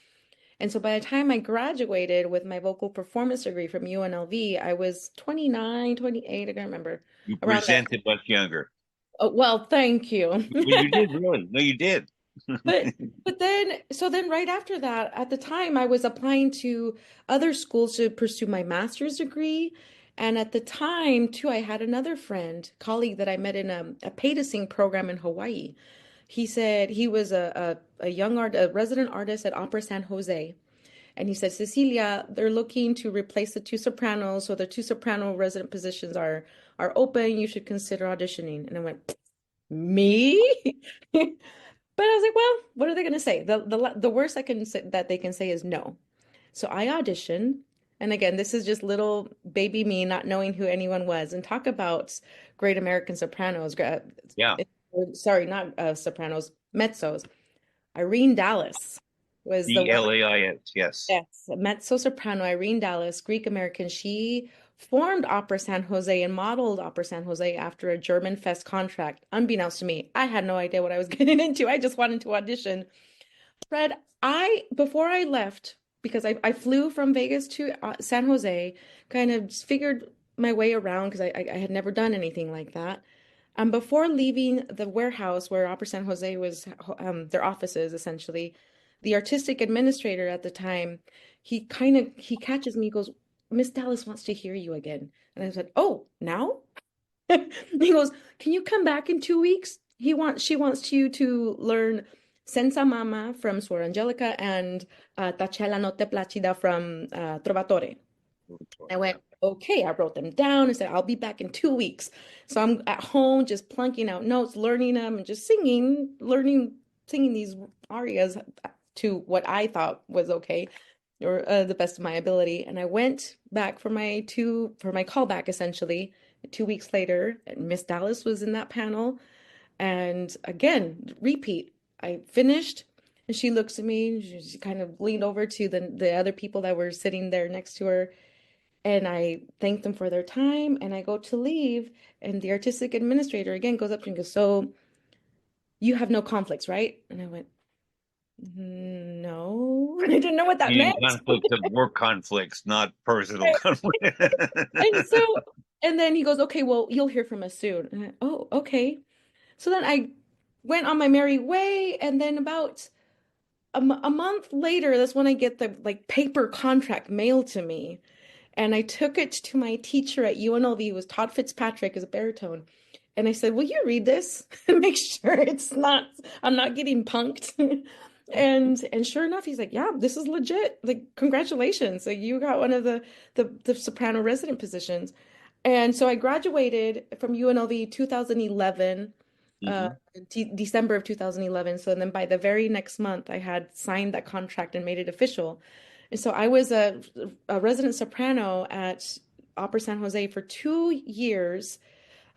And so by the time I graduated with my vocal performance degree from UNLV, I was 29, 28, I can't remember,
You
around there.
presented much younger.
Oh, well, thank you.
Well, you did really. No, you did.
But then right after that, at the time I was applying to other schools to pursue my master's degree. And at the time too, I had another colleague that I met in a pay to sing program in Hawaii. He said he was a resident artist at Opera San Jose. And he said, Cecilia, they're looking to replace the two sopranos, so the two soprano resident positions are open. You should consider auditioning. And I went, me? But I was like, well, what are they going to say? The worst I can say that they can say is no. So I auditioned. And again, this is just little baby me not knowing who anyone was. And talk about great American sopranos.
Yeah.
Sorry, not sopranos, mezzos. Irene Dallas was the one.
DLAIS. Yes.
Yes, mezzo soprano Irene Dallas, Greek American. She formed Opera San Jose and modeled Opera San Jose after a German Fest contract. Unbeknownst to me, I had no idea what I was getting into. I just wanted to audition. Fred, before I left, because I flew from Vegas to San Jose, kind of just figured my way around because I had never done anything like that. Before leaving the warehouse where Opera San Jose was, their offices essentially, the artistic administrator at the time, he catches me, he goes, Miss Dallas wants to hear you again. And I said, oh, now? He goes, can you come back in 2 weeks? She wants you to learn Senza Mama from Suor Angelica and Tacella Notte Placida from Trovatore. I
Yeah.
went, okay, I wrote them down and said, I'll be back in 2 weeks. So I'm at home just plunking out notes, learning them, and just singing these arias to what I thought was okay or the best of my ability. And I went back for for my callback essentially 2 weeks later. And Miss Dallas was in that panel. And again, repeat. I finished and she looks at me, she kind of leaned over to the other people that were sitting there next to her and I thank them for their time and I go to leave and the artistic administrator again goes up to me and goes, so you have no conflicts, right? And I went, no. I didn't know what that
Meaning
meant.
conflicts of work conflicts, not personal conflicts.
And so, and then he goes, okay, well, you'll hear from us soon. And oh, okay. So then I went on my merry way. And then about a month later, that's when I get the like paper contract mailed to me. And I took it to my teacher at UNLV, it was Todd Fitzpatrick, as a baritone. And I said, will you read this and make sure I'm not getting punked? And sure enough, he's like, yeah, this is legit. Like, congratulations. Like you got one of the soprano resident positions. And so I graduated from UNLV 2011, uh,
Mhm.
December of 2011. So then by the very next month, I had signed that contract and made it official. And so I was a resident soprano at Opera San Jose for 2 years,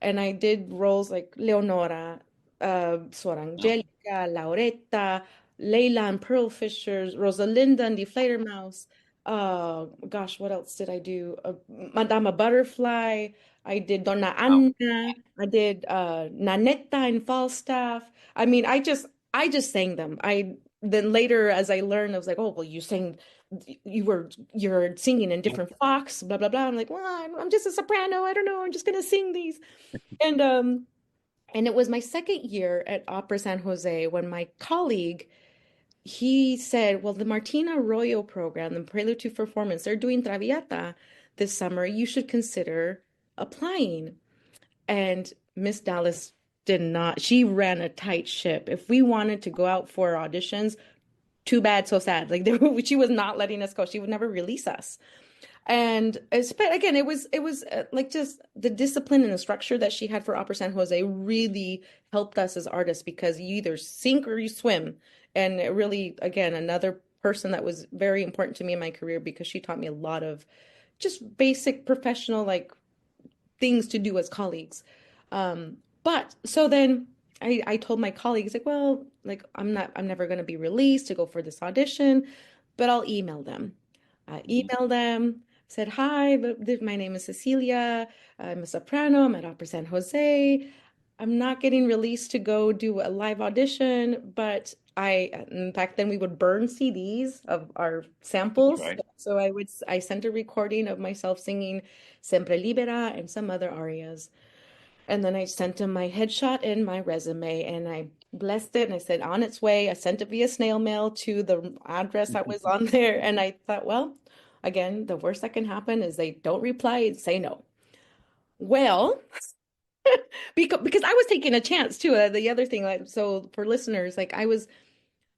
and I did roles like Leonora, Sor
Yeah.
Angelica, Lauretta, Layla and Pearl Fishers, Rosalinda and the Fledermaus. Gosh, what else did I do? Madama Butterfly. I did Donna
Wow.
Anna. I did Nanetta in Falstaff. I mean, I just sang them. I then later as I learned, I was like, oh well, you're singing in
Yeah.
different Fox, blah blah blah. I'm like, well, I'm just a soprano. I don't know. I'm just gonna sing these. And and it was my second year at Opera San Jose when my colleague he said, well, the Martina Arroyo program, the Prelude to Performance, they're doing Traviata this summer. You should consider applying. And Miss Dallas did not. She ran a tight ship. If we wanted to go out for auditions, too bad, so sad. Like she was not letting us go. She would never release us. And but again, it was like just the discipline and the structure that she had for Opera San Jose really helped us as artists because you either sink or you swim. And it really, again, another person that was very important to me in my career because she taught me a lot of just basic professional like things to do as colleagues. But so then I told my colleagues like, well, like I'm never going to be released to go for this audition, but I'll email them. I emailed them, said, hi, my name is Cecilia. I'm a soprano. I'm at Opera San Jose. I'm not getting released to go do a live audition, but in fact, then we would burn CDs of our
That's
samples.
right.
So I sent a recording of myself singing Sempre Libera and some other arias. And then I sent him my headshot and my resume, and I blessed it and I said, on its way. I sent it via snail mail to the address that was on there. And I thought, well, again, the worst that can happen is they don't reply and say no. Well, because I was taking a chance too. The other thing, like, so for listeners, like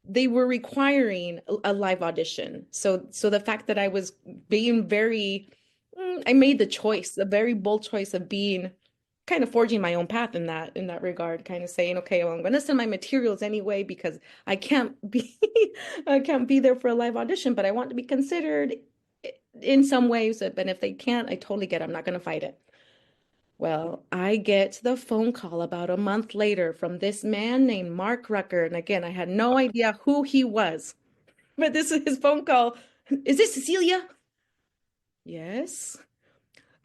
they were requiring a live audition. So the fact that I was being I made the choice, the very bold choice of being kind of forging my own path in that regard, kind of saying, okay, well, I'm going to send my materials anyway because I can't be I can't be there for a live audition, but I want to be considered in some ways. But if they can't, I totally get it. I'm not going to fight it. Well, I get the phone call about a month later from this man named Mark Rucker. And again, I had no idea who he was, but this is his phone call. Is this Cecilia? Yes.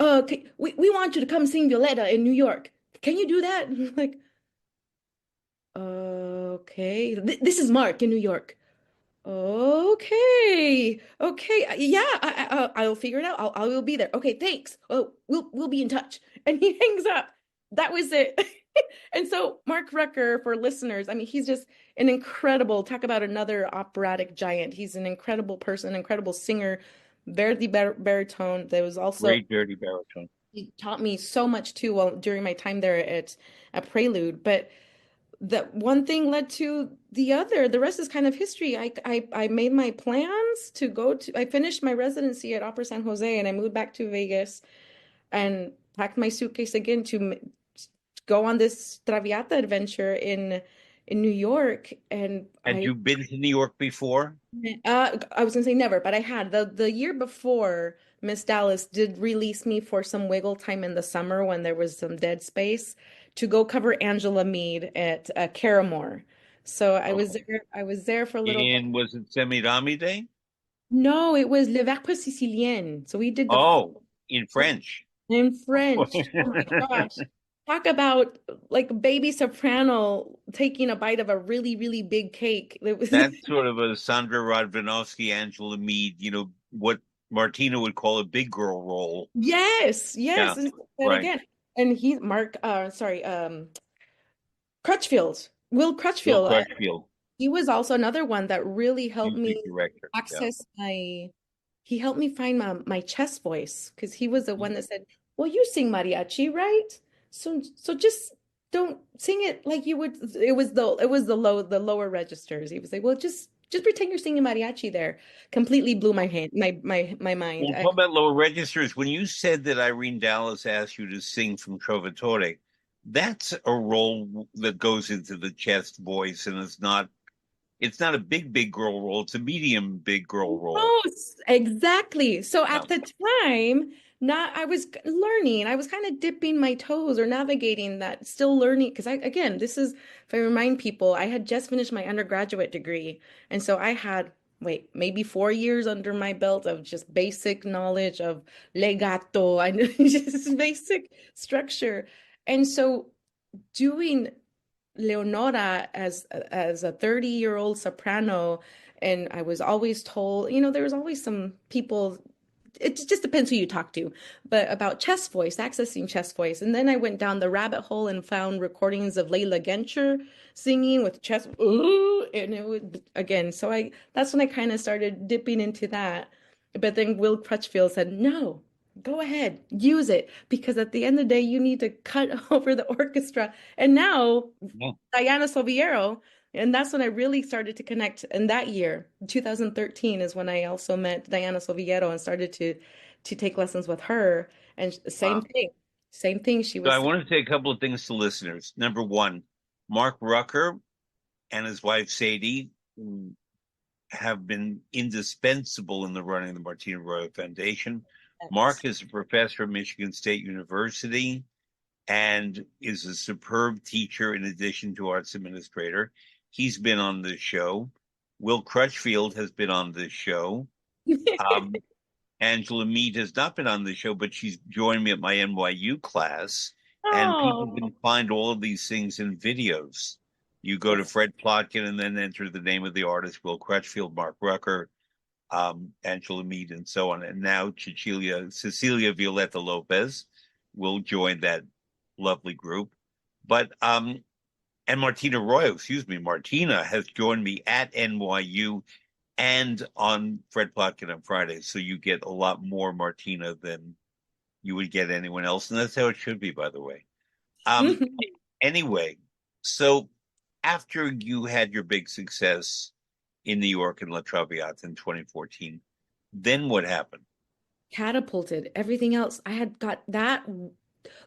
Okay, we want you to come sing Violetta in New York. Can you do that? I'm like, okay. This is Mark in New York. Okay. Okay. Yeah, I'll figure it out. I will be there. Okay, thanks. Oh, we'll be in touch. And he hangs up. That was it. And so Mark Rucker, for listeners, I mean, he's just an incredible, talk about another operatic giant. He's an incredible person, incredible singer, very baritone. There was also
Great dirty baritone.
he taught me so much too while during my time there at Prelude. But that one thing led to the other. The rest is kind of history. I made my plans to go to. I finished my residency at Opera San Jose, and I moved back to Vegas and packed my suitcase again to go on this Traviata adventure in New York. And
Had you been to New York before?
I was gonna say never, but I had the year before. Miss Dallas did release me for some wiggle time in the summer when there was some dead space to go cover Angela Mead at Caramore. So
Okay.
I was there for a little bit.
And was it Semiramide?
No, it was Le Verbe Sicilien. So we did the
Oh, in French.
in French. Oh my gosh. Talk about like baby soprano taking a bite of a really, really big cake. It was
That's sort of a Sandra Radvanovsky, Angela Mead, what Martina would call a big girl role.
yes, yes.
Yeah,
And
right.
again, and Crutchfield, Will
Bill
Crutchfield.
Crutchfield,
He was also another one that really helped
music
me
director. Yeah.
access he helped me find my chest voice because he was the one that said, well, you sing mariachi, right? So just don't sing it like you would. It was the lower registers. He was like, well, just pretend you're singing mariachi there. Completely blew my hand, my mind.
Well, talk about lower registers. When you said that Irene Dallas asked you to sing from Trovatore, that's a role that goes into the chest voice, and it's not a big girl role. It's a medium big girl role.
Oh, exactly. So
Yeah.
at the time, not I was learning. I was kind of dipping my toes or navigating that, still learning. Because again, this is, if I remind people, I had just finished my undergraduate degree. And so I had, wait, maybe 4 years under my belt of just basic knowledge of legato. I knew just basic structure. And so doing Leonora as a 30-year-old soprano, and I was always told, there was always some people, it just depends who you talk to, but about chest voice, accessing chest voice. And then I went down the rabbit hole and found recordings of Layla Genscher singing with chest, ooh, and it would again. So I that's when I kind of started dipping into that. But then Will Crutchfield said, no, go ahead, use it because at the end of the day, you need to cut over the orchestra. And now,
Yeah.
Diana Soviero, and that's when I really started to connect. And that year, 2013, is when I also met Diana Soviero and started to take lessons with her. And same
Wow.
thing, same thing. She
So I
was,
want to say a couple of things to listeners. Number one, Mark Rucker and his wife Sadie have been indispensable in the running of the Martina Royal Foundation. Mark is a professor at Michigan State University and is a superb teacher in addition to arts administrator. He's been on this show. Will Crutchfield has been on this show. Um, Angela Mead has not been on the show, but she's joined me at my NYU class. And people
oh,
can find all of these things in videos. You go to
yes.
Fred Plotkin and then enter the name of the artist, Will Crutchfield, Mark Rucker, Angela Mead, and so on. And now Cecilia Violetta López will join that lovely group. But and Martina Roy, excuse me, Martina has joined me at NYU and on Fred Plotkin on Friday. So you get a lot more Martina than you would get anyone else. And that's how it should be, by the way. Um, anyway, so after you had your big success in New York and La Traviata in 2014, then what happened?
Catapulted everything else. I had got that,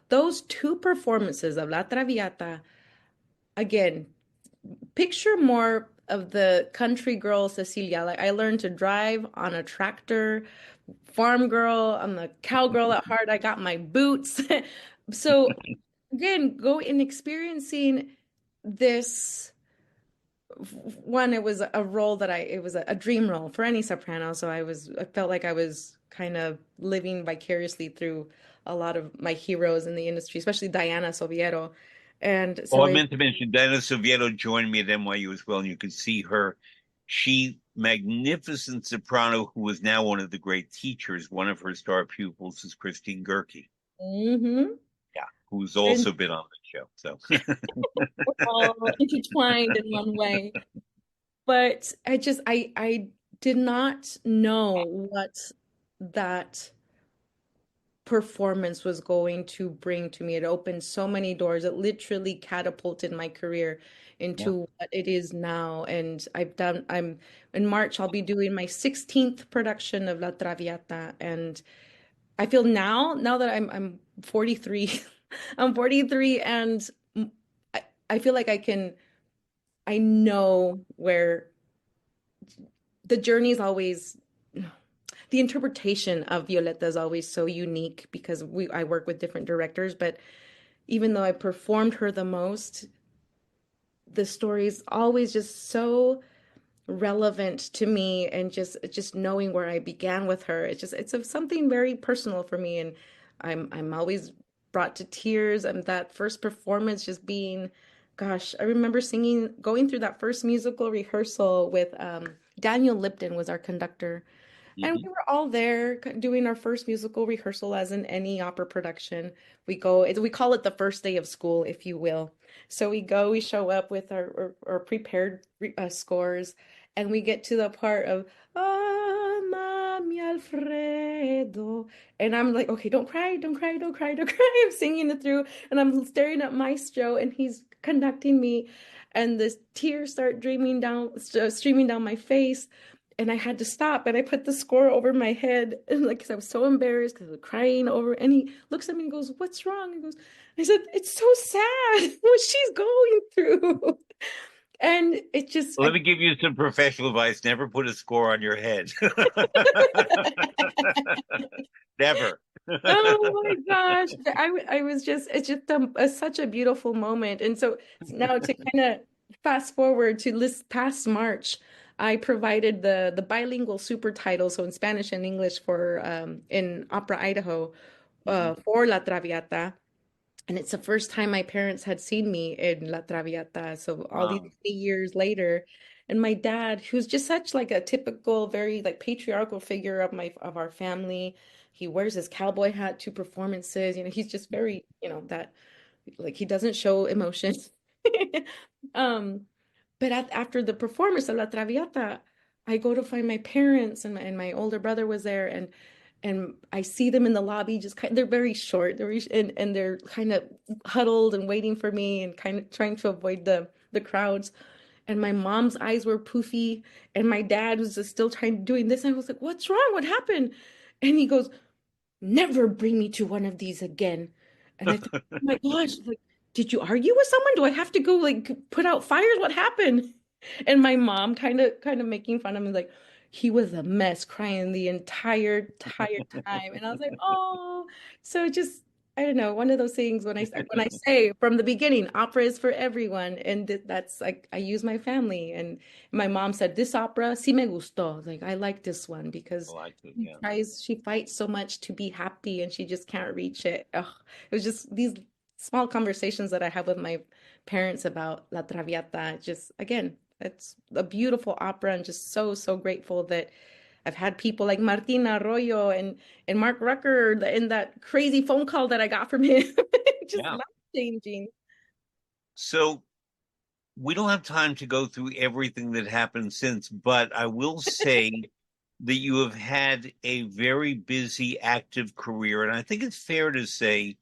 those two performances of La Traviata again. Picture more of the country girl Cecilia. Like I learned to drive on a tractor, farm girl. I'm the cowgirl at heart. I got my boots. So again, go in experiencing this one. It was a role that it was a dream role for any soprano. So I felt like I was kind of living vicariously through a lot of my heroes in the industry, especially Diana Soviero. And
Oh,
so
I
I
meant to mention Dana Sovieto joined me at NYU as well, and you could see her. She magnificent soprano who is now one of the great teachers. One of her star pupils is Christine Gerke.
hmm
Yeah, who's
and
also been on the show. So
we're all intertwined in one way. But I did not know what that performance was going to bring to me. It opened so many doors. It literally catapulted my career
yeah.
into what it is now. And I'm in March, I'll be doing my 16th production of La Traviata. And I feel now that I'm 43, I'm 43 and I, I feel like I know where the journey is always the interpretation of Violetta is always so unique because I work with different directors, but even though I performed her the most, the story is always just so relevant to me and just knowing where I began with her. Something very personal for me and I'm always brought to tears and that first performance just being gosh, I remember going through that first musical rehearsal with Daniel Lipton was our conductor. And
Mm-hmm.
we were all there doing our first musical rehearsal as in any opera production. We call it the first day of school, if you will. So we show up with our prepared scores, and we get to the part of Mami Alfredo. And I'm like, okay, don't cry, don't cry, don't cry, don't cry. I'm singing it through, and I'm staring at Maestro, and he's conducting me, and the tears start streaming down my face and I had to stop and I put the score over my head and like 'cause I was so embarrassed because I was crying over and he looks at me and goes, "What's wrong?" He goes, I said, "It's so sad what she's going through." And it just
Well, let me give you some professional advice. Never put a score on your head. Never.
oh my gosh. I was just it's just such a beautiful moment. And so now to kind of fast forward to this past March, I provided the bilingual super title, so in Spanish and English for in Opera Idaho
Mhm.
for La Traviata. And it's the first time my parents had seen me in La Traviata. So all these
Wow.
years later, and my dad, who's just such like a typical, very like patriarchal figure of our family. He wears his cowboy hat to performances. He's just very, that like he doesn't show emotions. Um, but after the performance of La Traviata, I go to find my parents and my older brother was there, and and I see them in the lobby, just kind they're very short, and they're kind of huddled and waiting for me and kind of trying to avoid the crowds. And my mom's eyes were poofy, and my dad was just still trying doing this. And I was like, "What's wrong? What happened?" And he goes, "Never bring me to one of these again." And I thought, "Oh my gosh, like, did you argue with someone? Do I have to go like put out fires? What happened?" And my mom kind of making fun of me, like, he was a mess, crying the entire time. And I was like, "Oh." So just, I don't know, one of those things when I say from the beginning, opera is for everyone, and that's like I use my family. And my mom said, "This opera sí me gustó." Like, I like this one
I
because
liked it,
she
yeah.
she fights so much to be happy and she just can't reach it. Ugh. It was just these small conversations that I have with my parents about La Traviata. Just, again, it's a beautiful opera, and just so, so grateful that I've had people like Martina Arroyo and Mark Rucker in that crazy phone call that I got from him. Just
Yeah.
life changing.
So we don't have time to go through everything that happened since, but I will say that you have had a very busy, active career. And I think it's fair to say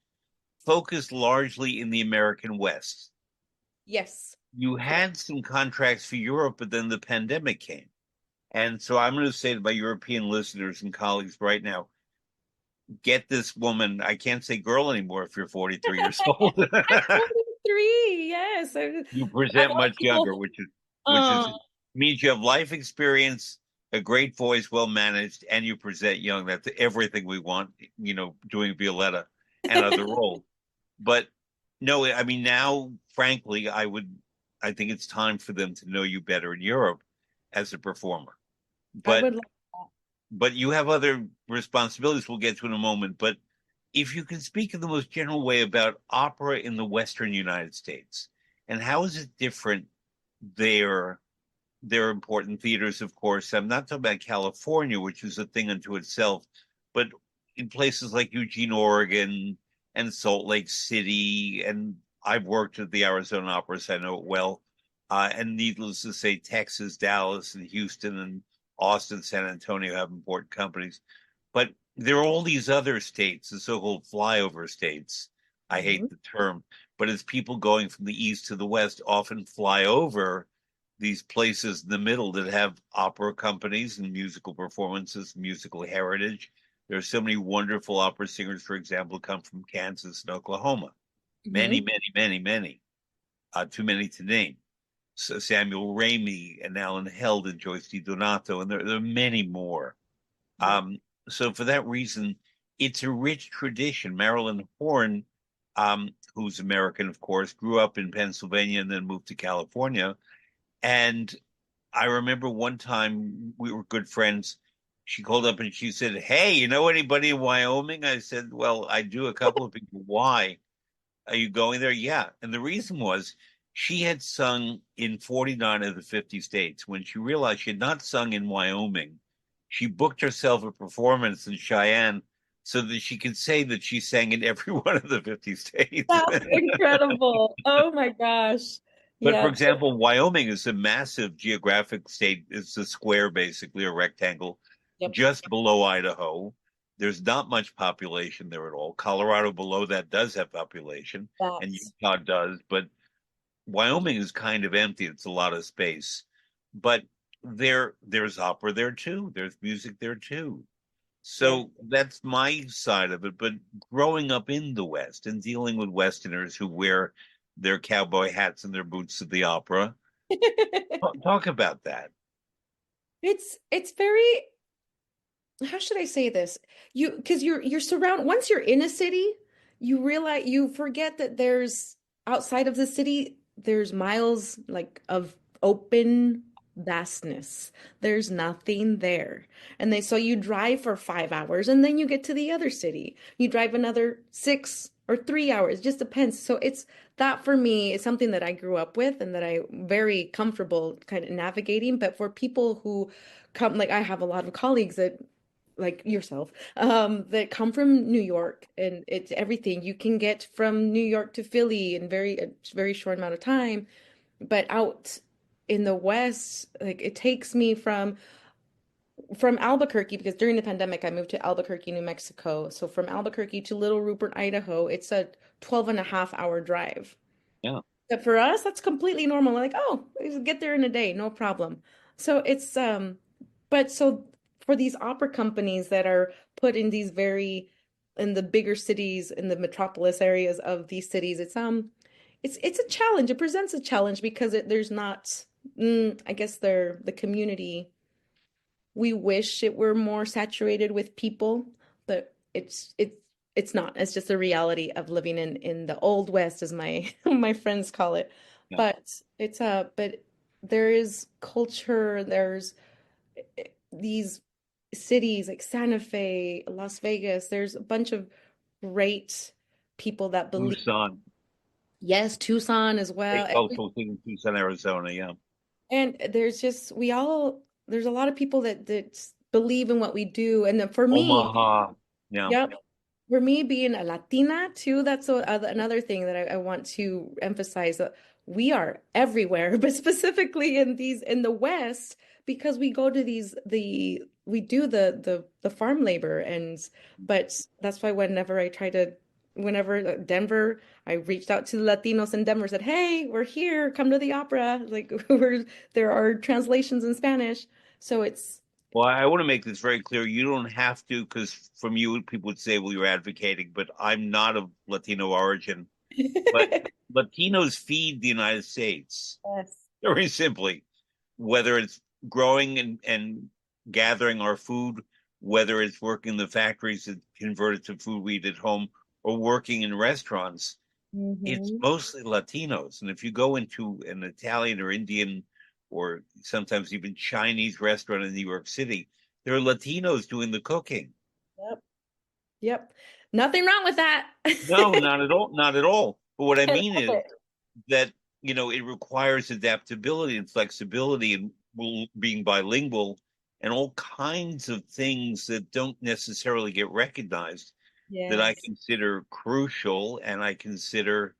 focused largely in the American West.
Yes.
You had some contracts for Europe, but then the pandemic came. And so I'm going to say to my European listeners and colleagues right now, get this woman. I can't say girl anymore if you're 43 years old.
I'm 43. Yes.
You
A
present
lot of
much younger,
people.
which is
Oh,
means you have life experience, a great voice, well managed, and you present young. That's everything we want, doing Violetta and other roles. But no, I mean now, frankly, I think it's time for them to know you better in Europe as a performer.
I
But
would like
but you have other responsibilities we'll get to in a moment. But if you can speak in the most general way about opera in the Western United States and how is it different there? There are important theaters, of course. I'm not talking about California, which is a thing unto itself, but in places like Eugene, Oregon, and Salt Lake City, and I've worked at the Arizona Opera, so I know it well. And needless to say, Texas, Dallas, and Houston, and Austin, San Antonio have important companies. But there are all these other states, the so-called flyover states. I
that.
hate the term, but it's people going from the east to the west often fly over these places in the middle that have opera companies and musical performances, musical heritage. There are so many wonderful opera singers, for example, who come from Kansas and Oklahoma. Many,
Hmm.
many, many, many. Too many to name. So Samuel Ramey and Alan Held and Joyce DiDonato, and there are many more.
Yeah.
Um, so for that reason, it's a rich tradition. Marilyn Horne, who's American, of course, grew up in Pennsylvania and then moved to California. And I remember one time we were good friends. She called up and she said, "Hey, you know anybody in Wyoming?" I said, "Well, I do a couple of people. Why? Are you going there?" "Yeah." And the reason was she had sung in 49 of the 50 states. When she realized she had not sung in Wyoming, she booked herself a performance in Cheyenne so that she could say that she sang in every one of the 50 states.
That's incredible. Oh my gosh.
But for
Yeah.
example, Wyoming is a massive geographic state. It's a square, basically, a rectangle,
Yep.
just below Idaho. There's not much population there at all. Colorado below that does have population, and
That's
Utah does, but Wyoming is kind of empty. It's a lot of space. But there's opera there too. There's music there too.
yes.
So that's my side of it. But growing up in the West and dealing with Westerners who wear their cowboy hats and their boots to the opera, talk about that.
It's very, how should I say this? Because you're surrounded, once you're in a city, you realize, you forget that there's outside of the city, there's miles like of open vastness. There's nothing there. And so you drive for 5 hours and then you get to the other city. You drive another 6 or 3 hours, just depends. So it's that, for me, is something that I grew up with and that I'm very comfortable kind of navigating. But for people who come, like I have a lot of colleagues that, like yourself, that come from New York, and it's everything you can get from New York to Philly in a very short amount of time. But out in the West, like it takes me from from Albuquerque, because during the pandemic I moved to Albuquerque, New Mexico. So from Albuquerque to Little Rupert, Idaho, it's a 12 and a half hour drive.
Yeah.
But for us, that's completely normal. Like, oh, we just get there in a day, no problem. So it's but so for these opera companies that are put in these very in the bigger cities, in the metropolis areas of these cities, it's a challenge. It presents a challenge because there's not I guess the community, we wish it were more saturated with people, but it's not. It's just a reality of living in the old west, as my my friends call it.
Yeah.
But but there is culture, there's these cities like Santa Fe, Las Vegas, there's a bunch of great people that believe.
Tucson,
Yes, Tucson as
great
well.
cultural thing in Tucson, Arizona. Yeah.
And there's just there's a lot of people that believe in what we do. And then for me,
Omaha. Yeah.
yep, for me being a Latina too, that's another thing that I want to emphasize that we are everywhere, but specifically in in the West, because we go to we do the farm labor, and but that's why whenever Denver, I reached out to the Latinos in Denver, said, "Hey, we're here, come to the opera." Like there are translations in Spanish, so it's
Well, I want to make this very clear. You don't have to, because from you, people would say, well, you're advocating, but I'm not of Latino origin. But Latinos feed the United States,
Yes.
very simply, whether it's growing and gathering our food, whether it's working in the factories that convert it to food we eat at home, or working in restaurants. It's
Hmm.
mostly Latinos. And if you go into an Italian or Indian or sometimes even Chinese restaurant in New York City, there are Latinos doing the cooking.
Yep. Yep. Nothing wrong with that.
No, not at all. Not at all. But what I
I
mean
love
is
it.
that, it requires adaptability and flexibility and being bilingual and all kinds of things that don't necessarily get recognized that I
Yes.
consider crucial. And I consider,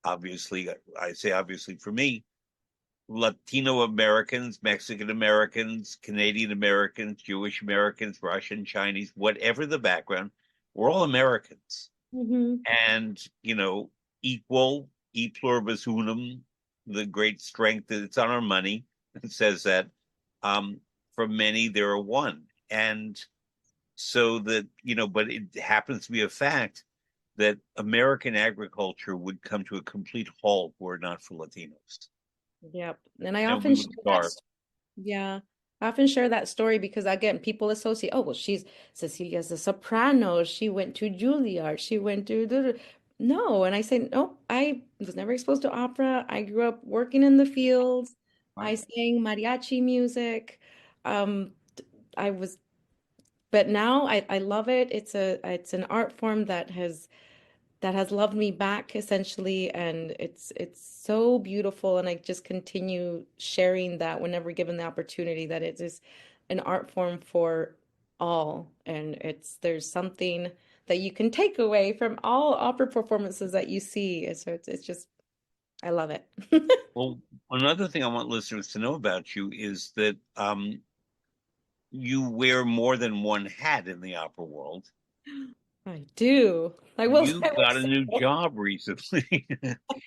obviously, I say obviously for me, Latino Americans, Mexican Americans, Canadian Americans, Jewish Americans, Russian, Chinese, whatever the background, we're all Americans.
Hmm.
And, equal, e pluribus unum, the great strength that it's on our money, it says that. Um, for many, there are one. And so that, but it happens to be a fact that American agriculture would come to a complete halt were it not for Latinos.
Yep. And I
And we
often share
would
that.
starve.
Yeah. I often share that story because again, people associate, oh, well, Cecilia's a soprano. She went to Juilliard. She went to no. And I say, no, I was never exposed to opera. I grew up working in the fields.
Right.
I sang mariachi music. Um, I was, but now I love it. It's an art form that has loved me back essentially, and it's so beautiful, and I just continue sharing that whenever given the opportunity, that it is an art form for all, and there's something that you can take away from all opera performances that you see. And so it's just I love it.
Well, another thing I want listeners to know about you is that you wear more than one hat in the opera world.
I do.
You
I will
got a
say
new job recently.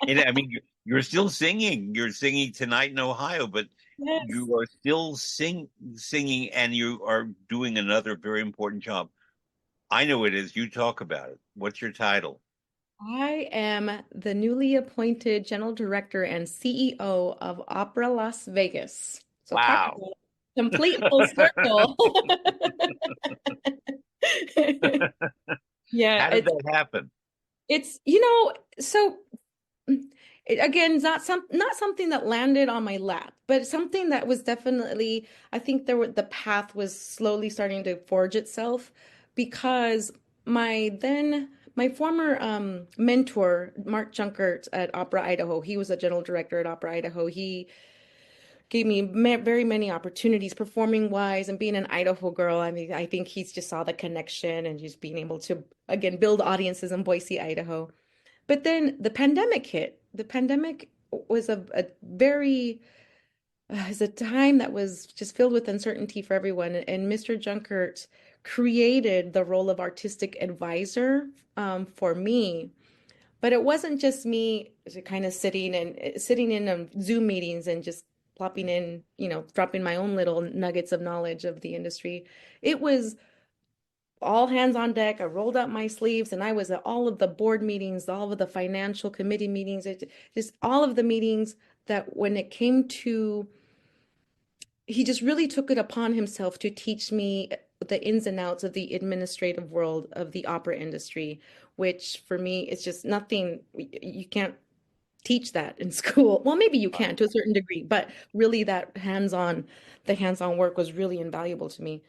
And I mean, you're still singing. You're singing tonight in Ohio, but
yes.
you are still singing and you are doing another very important job. I know it is. You talk about it. What's your title?
I am the newly appointed general director and CEO of Opera Las Vegas. So talk
Wow.
about complete full circle. Yeah,
How did that happen?
it's so again, it's not something that landed on my lap, but something that was definitely, I think the path was slowly starting to forge itself, because my former mentor, Mark Junkert at Opera Idaho, he was a general director at Opera Idaho. He gave me very many opportunities performing wise, and being an Idaho girl. I mean, I think he's just saw the connection and just being able to again build audiences in Boise, Idaho. But then the pandemic hit. The pandemic was a very it's a time that was just filled with uncertainty for everyone. And Mr. Junkert created the role of artistic advisor for me. But it wasn't just me kind of sitting in Zoom meetings and just plopping in, dropping my own little nuggets of knowledge of the industry. It was all hands on deck. I rolled up my sleeves and I was at all of the board meetings, all of the financial committee meetings, just all of the meetings that when it came to, he just really took it upon himself to teach me the ins and outs of the administrative world of the opera industry, which for me is just nothing. You can't teach that in school. Well, maybe you can to a certain degree, but really the hands-on work was really invaluable to me.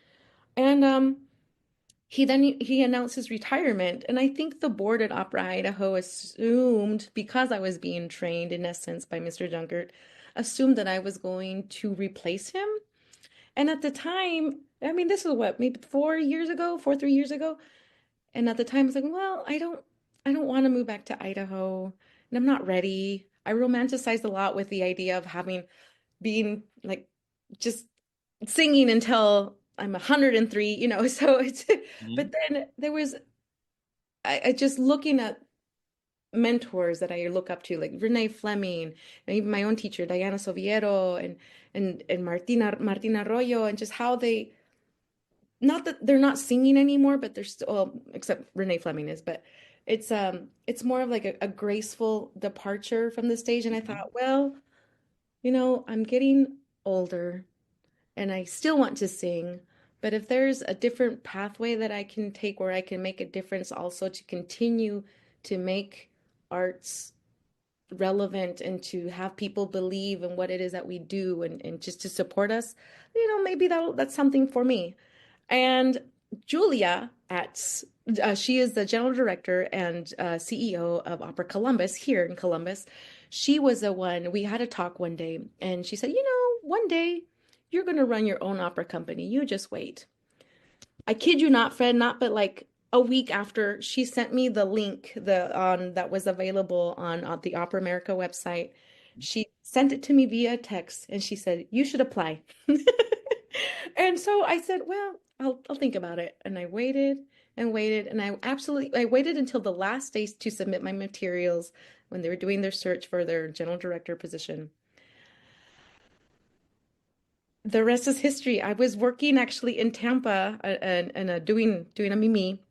And he announced his retirement, and I think the board at Opera Idaho assumed, because I was being trained in essence by Mr. Junkert, assumed that I was going to replace him. And at the time, I mean, this was what, maybe 4 years ago, 3 years ago. And at the time, I was like, well, I don't want to move back to Idaho, and I'm not ready. I romanticized a lot with the idea of being like just singing until I'm 103, So but
Mhm.
then there was, I just looking at mentors that I look up to, like Renee Fleming, and even my own teacher, Diana Soviero, and Martina Arroyo, and just how they, not that they're not singing anymore, but they're still, well, except Renee Fleming is, but it's more of like a graceful departure from the stage. And I
Mhm.
thought, well, I'm getting older and I still want to sing, but if there's a different pathway that I can take where I can make a difference also to continue to make arts relevant and to have people believe in what it is that we do and just to support us, maybe that's something for me. And Julia she is the general director and CEO of Opera Columbus here in Columbus. She was the one, we had a talk one day, and she said, one day you're going to run your own opera company. You just wait. I kid you not, Fred, not but like a week after she sent me the link that was available on the Opera America website. She sent it to me via text and she said, "You should apply." And so I said, "Well, I'll think about it." And I waited and waited and I waited until the last day to submit my materials when they were doing their search for their general director position. The rest is history. I was working actually in Tampa and doing a mimi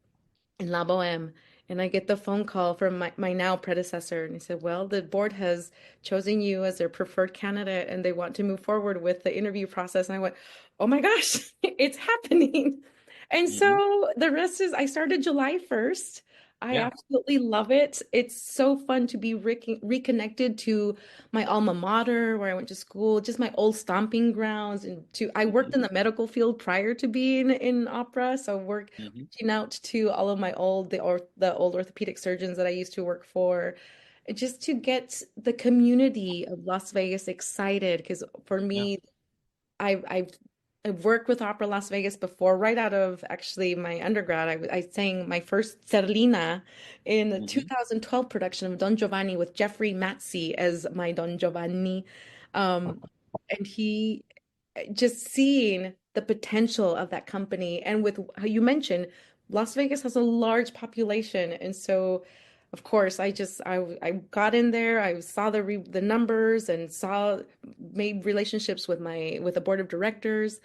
in La Boheme. And I get the phone call from my now predecessor. And he said, well, the board has chosen you as their preferred candidate and they want to move forward with the interview process. And I went, oh my gosh, it's happening. And
Mhm.
so the rest is, I started July 1st. I
Yeah.
absolutely love it. It's so fun to be reconnected to my alma mater where I went to school, just my old stomping grounds. I worked
Mhm.
in the medical field prior to being in opera. So
Mhm.
reaching out to all of my the old orthopedic surgeons that I used to work for, just to get the community of Las Vegas excited. Because for
Yeah.
me, I've worked with Opera Las Vegas before, right out of actually my undergrad. I sang my first Zerlina in the
Mhm.
2012 production of Don Giovanni with Jeffrey Matzi as my Don Giovanni. And he just seeing the potential of that company and with how you mentioned Las Vegas has a large population and so of course I got in there. I saw the numbers and saw made relationships with the board of directors,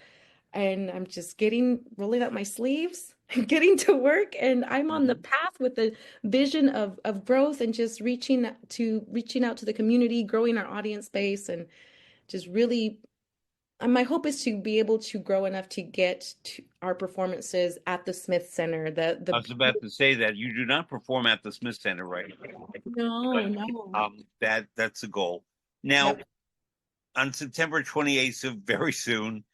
and I'm just getting rolling up my sleeves getting to work, and I'm on the
Mhm.
path with the vision of growth and just reaching out to the community, growing our audience base, and just really, and my hope is to be able to grow enough to get to our performances at the Smith Center.
I was about to say that you do not perform at the Smith Center right now,
No,
but
no.
that's the goal. Now,
Yep.
on September 28th, so very soon,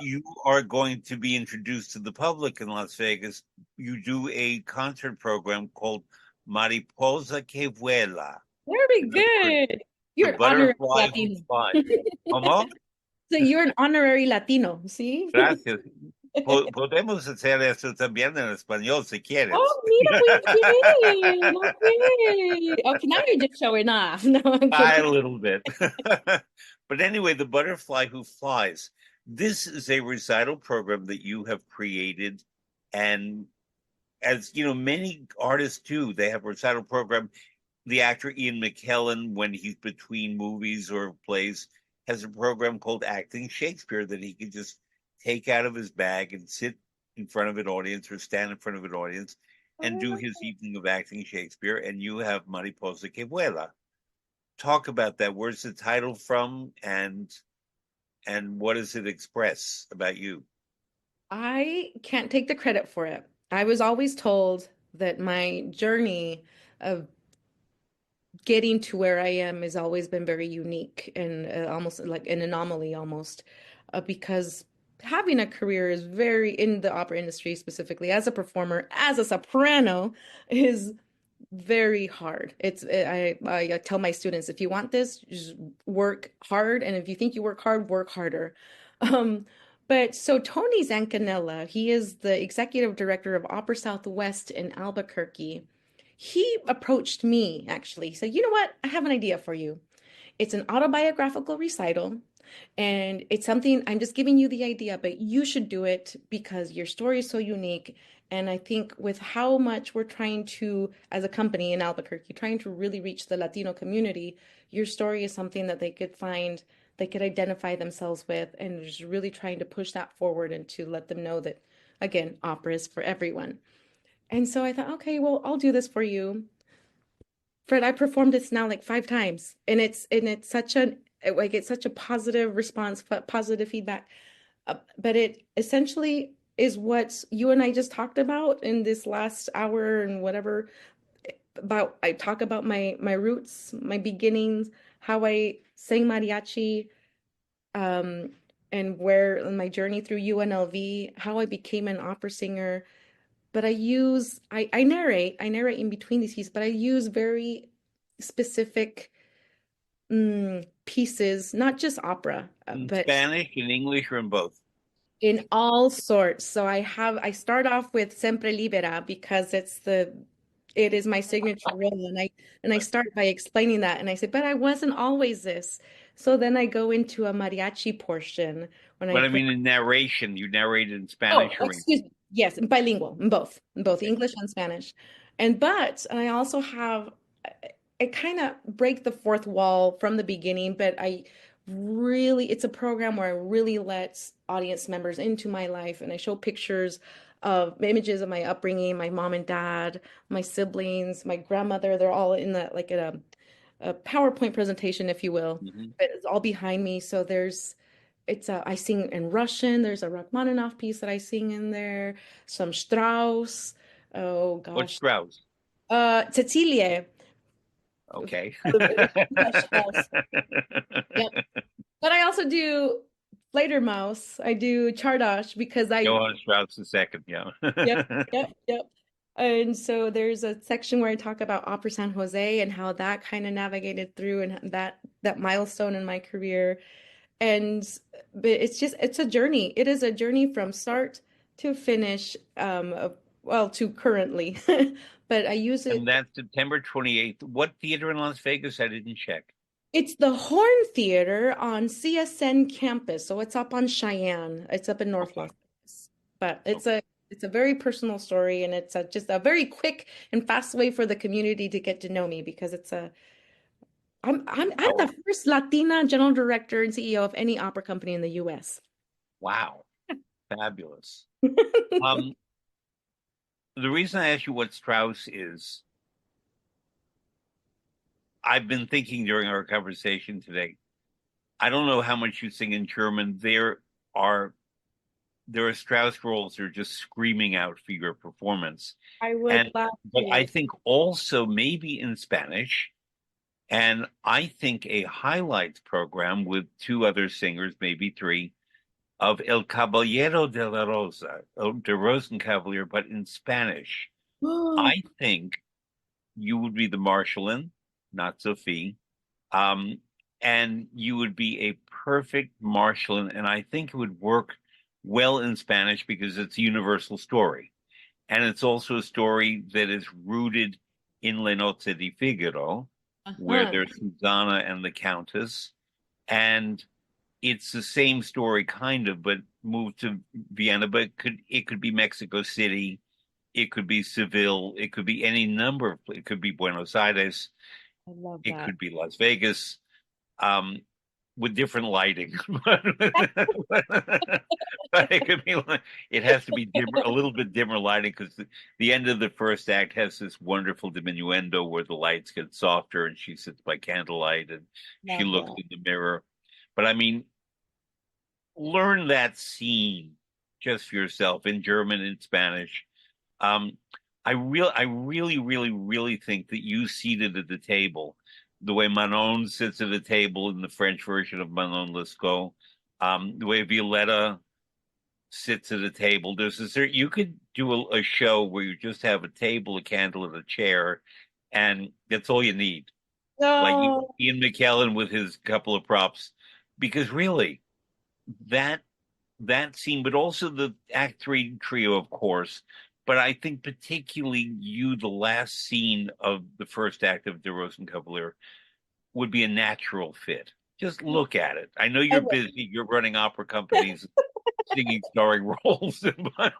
you are going to be introduced to the public in Las Vegas. You do a concert program called Mariposa que Vuela.
Very
In other words,
good.
the
You're an honorary
butterfly who
Latino.
flies. ¿Cómo?
So you're an honorary Latino, see?
Gracias. Podemos hacer eso también en español si quieres.
Oh, mira, we can. Okay. Okay, now you're just showing off. No, I'm
A
kidding.
little bit. But anyway, The Butterfly Who Flies. This is a recital program that you have created. And as you know, many artists do, they have a recital program. The actor Ian McKellen, when he's between movies or plays, has a program called Acting Shakespeare that he can just take out of his bag and sit in front of an audience or stand in front of an audience and do his evening of acting Shakespeare. And you have Mariposa que Vuela. Talk about that. Where's the title from, and what does it express about you?
I can't take the credit for it. I was always told that my journey of getting to where I am has always been very unique and almost like an anomaly almost because having a career is very in the opera industry specifically as a performer, as a soprano is very hard. I tell my students if you want this, just work hard, and if you think you work hard, work harder. Um, but so Tony Zancanella, he is the executive director of Opera Southwest in Albuquerque. He approached me actually. He said, "You know what? I have an idea for you. It's an autobiographical recital, and it's something I'm just giving you the idea, but you should do it because your story is so unique. And I think with how much we're trying to, as a company in Albuquerque, trying to really reach the Latino community, your story is something that they could find, they could identify themselves with, and just really trying to push that forward and to let them know that, again, opera is for everyone." And so I thought, okay, well, I'll do this for you. Fred, I performed this now like 5 times, and it's such an like it's such a positive response, positive feedback. But it essentially is what you and I just talked about in this last hour and whatever about I talk about my roots, my beginnings, how I sang mariachi, um, and where my journey through UNLV, how I became an opera singer. But I narrate in between these pieces, but I use very specific pieces, not just opera,
In
but
Spanish, in English, or in both?
in all sorts. So I start off with Sempre Libera because it is my signature role, and I start by explaining that, and I say, but I wasn't always this. So then I go into a mariachi portion when I
But I
bring.
mean, in narration, you narrate in
Oh,
Spanish or in
excuse me. Yes, bilingual, in both
okay.
English and Spanish. And I also have I kind of break the fourth wall from the beginning, but it's a program where I really let audience members into my life, and I show pictures of images of my upbringing, my mom and dad, my siblings, my grandmother. They're all in the like a PowerPoint presentation, if you will,
Mhm.
but it's all behind me. So I sing in Russian. There's a Rachmaninoff piece that I sing in there, some Strauss. Oh
What's
gosh.
Strauss?
Cecilia.
Okay.
Strauss. Yep. But I also do Fledermaus. I do Chardash because
Johann Strauss the second, yeah.
yep, yep, yep. And so there's a section where I talk about Opera San Jose and how that kind of navigated through and that milestone in my career. And but it's a journey. It is a journey from start to finish, well, to currently. But I use
And
it.
that's September 28th. What theater in Las Vegas? I didn't check.
It's the Horn Theater on CSN campus, so it's up on Cheyenne. It's up in North
Okay.
Las Vegas. But
Okay.
it's a very personal story, and it's just a very quick and fast way for the community to get to know me because I'm the
Powerful.
first Latina general director and CEO of any opera company in the US.
Wow. Fabulous. Um, the reason I asked you what Strauss is, I've been thinking during our conversation today. I don't know how much you sing in German. Are there are Strauss roles that are just screaming out for your performance.
I would
And
love
but I
to.
think also maybe in Spanish, and I think a highlights program with two other singers, maybe three, of El Caballero de la Rosa, de Rosencavalier, but in Spanish. I think you would be the Marschallin, not Sophie. Um, and you would be a perfect Marshallin, and I think it would work well in Spanish because it's a universal story. And it's also a story that is rooted in Le Nozze di Figaro, where
Uh-huh.
there's Susanna and the Countess. And it's the same story kind of, but moved to Vienna. But it could be Mexico City, it could be Seville, it could be any number of it could be Buenos Aires,
I love
it
that.
could be Las Vegas, um, with different lighting. but, it could be like it has to be dimmer, a little bit dimmer lighting because the end of the first act has this wonderful diminuendo where the lights get softer and she sits by candlelight and she
Love
looks
that.
in the mirror. But I mean, learn that scene just for yourself in German and Spanish. Um, I really, really, really think that you seated at the table, the way Manon sits at a table in the French version of Manon Lescaut, the way Violetta sits at a table. You could do a show where you just have a table, a candle, and a chair, and that's all you need. Like
No.
Ian McKellen with his couple of props, because really that that scene, but also the Act Three trio, of course. But I think particularly the last scene of the first act of De Rosenkavalier would be a natural fit. Just look at it. I know
I
you're
will.
busy. You're running opera companies, singing starring roles, but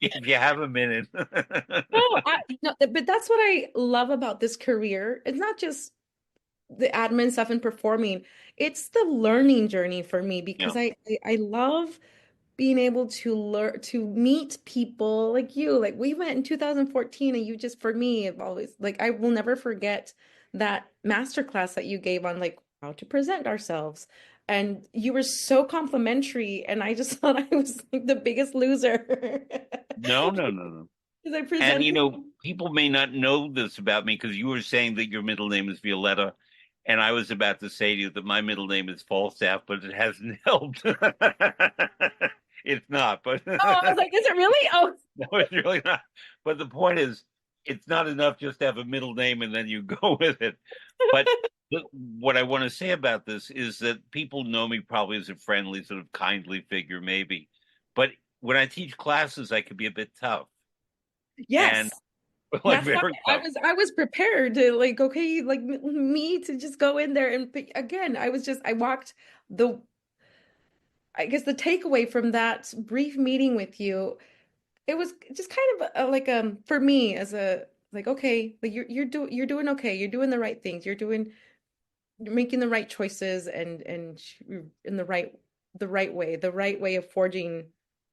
if you have a minute,
No, no, but that's what I love about this career. It's not just the admin stuff and performing. It's the learning journey for me
yeah,
because I love being able to learn to meet people like you. Like we went in 2014 and you just for me have always like I will never forget that masterclass that you gave on like how to present ourselves. And you were so complimentary and I just thought I was like the biggest loser.
no, no, no, no.
Because I
And
presented.
people may not know this about me because you were saying that your middle name is Violetta, and I was about to say to you that my middle name is Falstaff, but it hasn't helped. It's not, but
Oh, I was like, is it really? Oh,
no, it's really not. But the point is, it's not enough just to have a middle name and then you go with it. But what I want to say about this is that people know me probably as a friendly, sort of kindly figure, maybe. But when I teach classes, I can be a bit tough and
yes.
like
That's why
very tough.
I was prepared to like okay like me to just go in there and but again I was just I walked the I guess the takeaway from that brief meeting with you it was just kind of like for me as a like okay like you're doing okay you're doing the right things you're making the right choices and you're in the right way of forging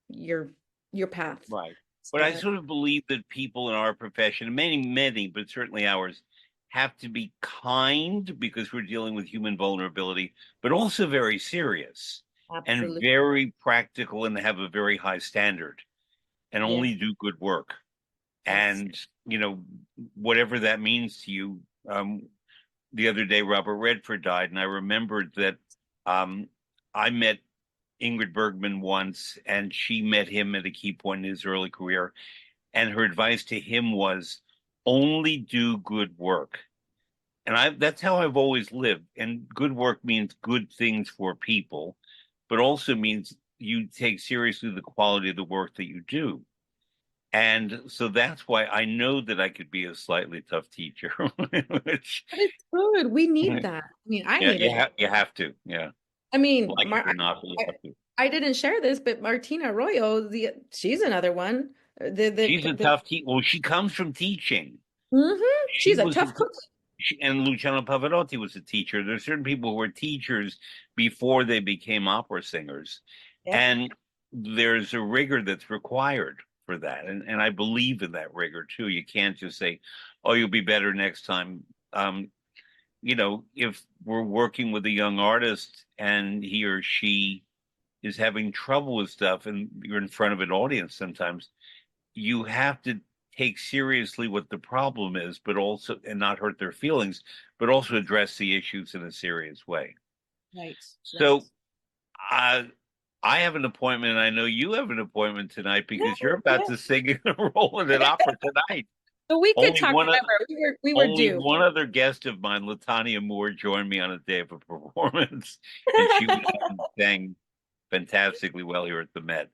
your your path.
Right. But I
So
sort of believe that people in our profession, many, many, but certainly ours, have to be kind because we're dealing with human vulnerability, but also very serious and
absolutely.
very practical and have a very high standard and
Yeah.
only do good work.
Yes.
And, whatever that means to you. The other day, Robert Redford died, and I remembered that um, I met Ingrid Bergman once, and she met him at a key point in his early career. And her advice to him was only do good work. And that's how I've always lived. And good work means good things for people, but also means you take seriously the quality of the work that you do. And so that's why I know that I could be a slightly tough teacher, which
But it's good. We need
yeah,
that. I mean, I need it.
you have to. Yeah.
I mean,
Like it or not, but you
I,
have to.
I didn't share this, but Martina Arroyo, she's another one.
She's a tough teacher. Well, she comes from teaching. She
She's a
was a
tough cookie.
and Luciano Pavarotti was a teacher. There's certain people who were teachers before they became opera singers,
Yep.
and there's a rigor that's required for that, and I believe in that rigor too. You can't just say, "Oh, you'll be better next time." If we're working with a young artist and he or she is having trouble with stuff, and you're in front of an audience, sometimes you have to take seriously what the problem is, but also and not hurt their feelings, but also address the issues in a serious way.
Right, right.
So uh, I have an appointment, and I know you have an appointment tonight
Yeah,
because you're about
yeah.
to sing a role in an opera tonight.
So we could
Only
talk,
one,
remember, we were
only
due.
one other guest of mine, Latanya Moore, joined me on a day of a performance, and she went out and sang. fantastically well here at the Met.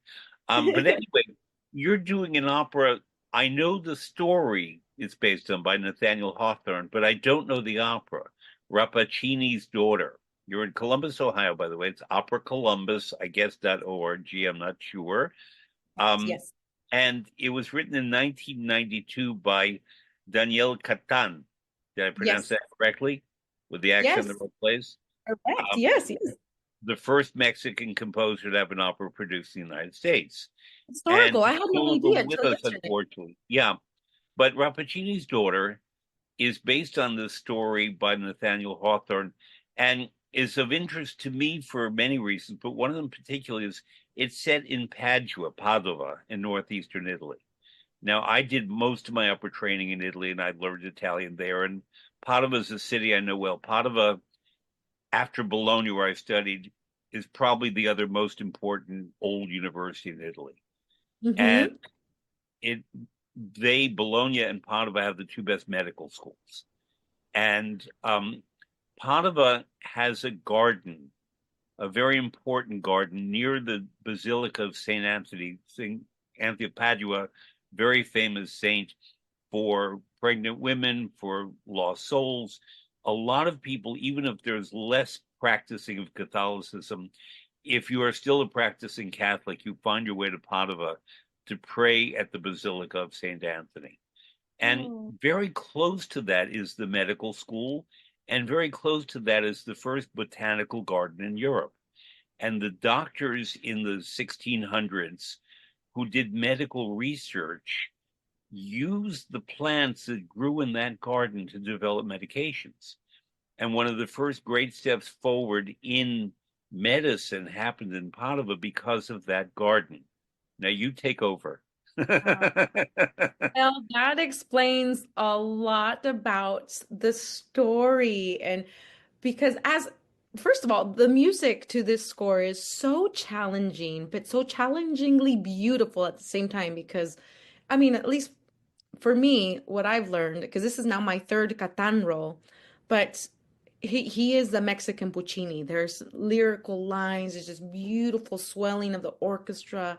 But anyway, you're doing an opera. I know the story it's based on by Nathaniel Hawthorne, but I don't know the opera. Rappaccini's Daughter. You're in Columbus, Ohio, by the way. It's Opera Columbus, I guess .org. I'm not sure. Um,
Yes.
and it was written in 1992 by Daniel Catan. Did I pronounce
Yes.
that correctly? With the accent in the
Yes.
right place?
Correct.
Um,
Yes. Yes.
the first Mexican composer to have an opera produced in the United States. And
Historical. I
he's
had
no
no
longer
idea
with
until
us,
yesterday.
unfortunately. Yeah. But Rappaccini's Daughter is based on the story by Nathaniel Hawthorne and is of interest to me for many reasons, but one of them particularly is it's set in Padua, in northeastern Italy. Now, I did most of my upper training in Italy and I learned Italian there. And Padua is a city I know well. Padua, after Bologna, where I studied, is probably the other most important old university in Italy. And
Mm-hmm.
it they Bologna and Padua have the two best medical schools. And Padua has a garden, a very important garden near the Basilica of Saint Anthony, Saint Anthony of Padua, very famous saint for pregnant women, for lost souls. A lot of people, even if there's less practicing of Catholicism, if you are still a practicing Catholic, you find your way to Padua to pray at the Basilica of St. Anthony. And
Oh.
very close to that is the medical school, and very close to that is the first botanical garden in Europe. And the doctors in the 1600s who did medical research used the plants that grew in that garden to develop medications. And one of the first great steps forward in medicine happened in Padua because of that garden. Now you take over.
Well, that explains a lot about the story. And because, as first of all, the music to this score is so challenging, but so challengingly beautiful at the same time. Because, I mean, at least for me, what I've learned, because this is now my third Catan role, but he is the Mexican Puccini. There's lyrical lines, there's just beautiful swelling of the orchestra.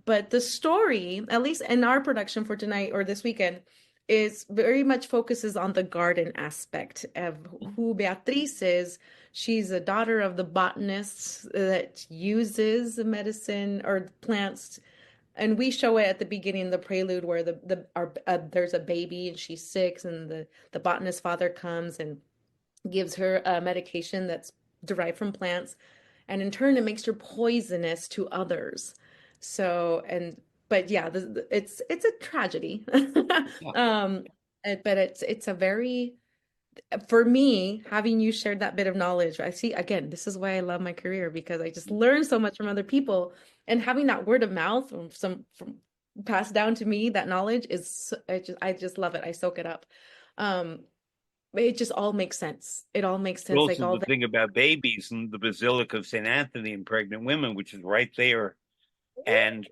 But the story, at least in our production for tonight or this weekend, is very much focuses on the garden aspect of who Beatriz is. She's a daughter of the botanists that uses medicine or plants, and we show it at the beginning, the prelude, where there's a baby and she's 6, and the botanist father comes and gives her a medication that's derived from plants, and in turn it makes her poisonous to others. So, and but yeah, it's a tragedy.
Yeah.
um but it's a very, for me, having you shared that bit of knowledge, I see, again, this is why I love my career, because I just learn so much from other people, and having that word of mouth from passed down to me, that knowledge is, I just love it. I soak it up. um it just all makes sense. It all makes
But
sense, like
also
all
the
the.
thing about babies and the Basilica of St. Anthony and pregnant women, which is right there. And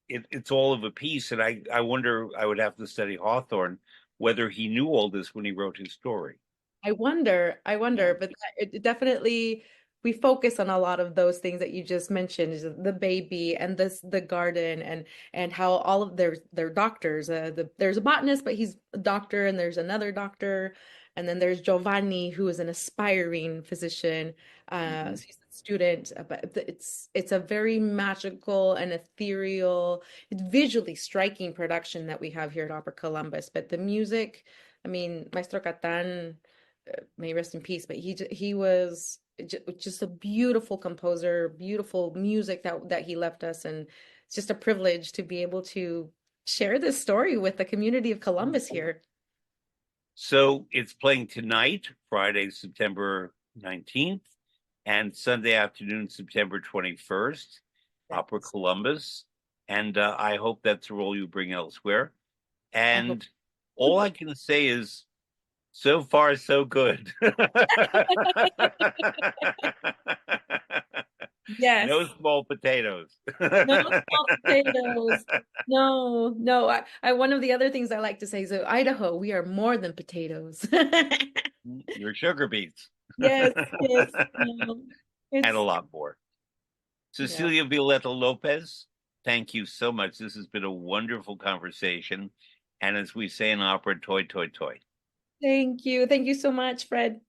it's all of a piece. And I wonder, I would have to study Hawthorne, whether he knew all this when he wrote his story.
I wonder,
Yeah.
but it definitely, we focus on a lot of those things that you just mentioned, is the baby and the garden, and how all of their doctors. There's a botanist, but he's a doctor, and there's another doctor, and then there's Giovanni, who is an aspiring physician.
Mhm.
So he's a student, but it's a very magical and ethereal, visually striking production that we have here at Opera Columbus. But the music, I mean, Maestro Catan, may rest in peace, but he was just a beautiful composer, beautiful music that he left us, and it's just a privilege to be able to share this story with the community of Columbus here.
So it's playing tonight, Friday, September 19th, and Sunday afternoon, September 21st, Opera
Yes.
Columbus. And I hope that's a role you bring elsewhere.
I hope.
And all I can say is, so far, so good. No
Yes.
small potatoes.
No small potatoes. No, no. One of the other things I like to say is that Idaho, we are more than potatoes.
Your sugar beets.
Yes, yes. No,
And a
it's
lot more.
Yeah.
Cecilia Violetta López, thank you so much. This has been a wonderful conversation. And as we say in opera, toi, toi, toi.
Thank you. Thank you so much, Fred.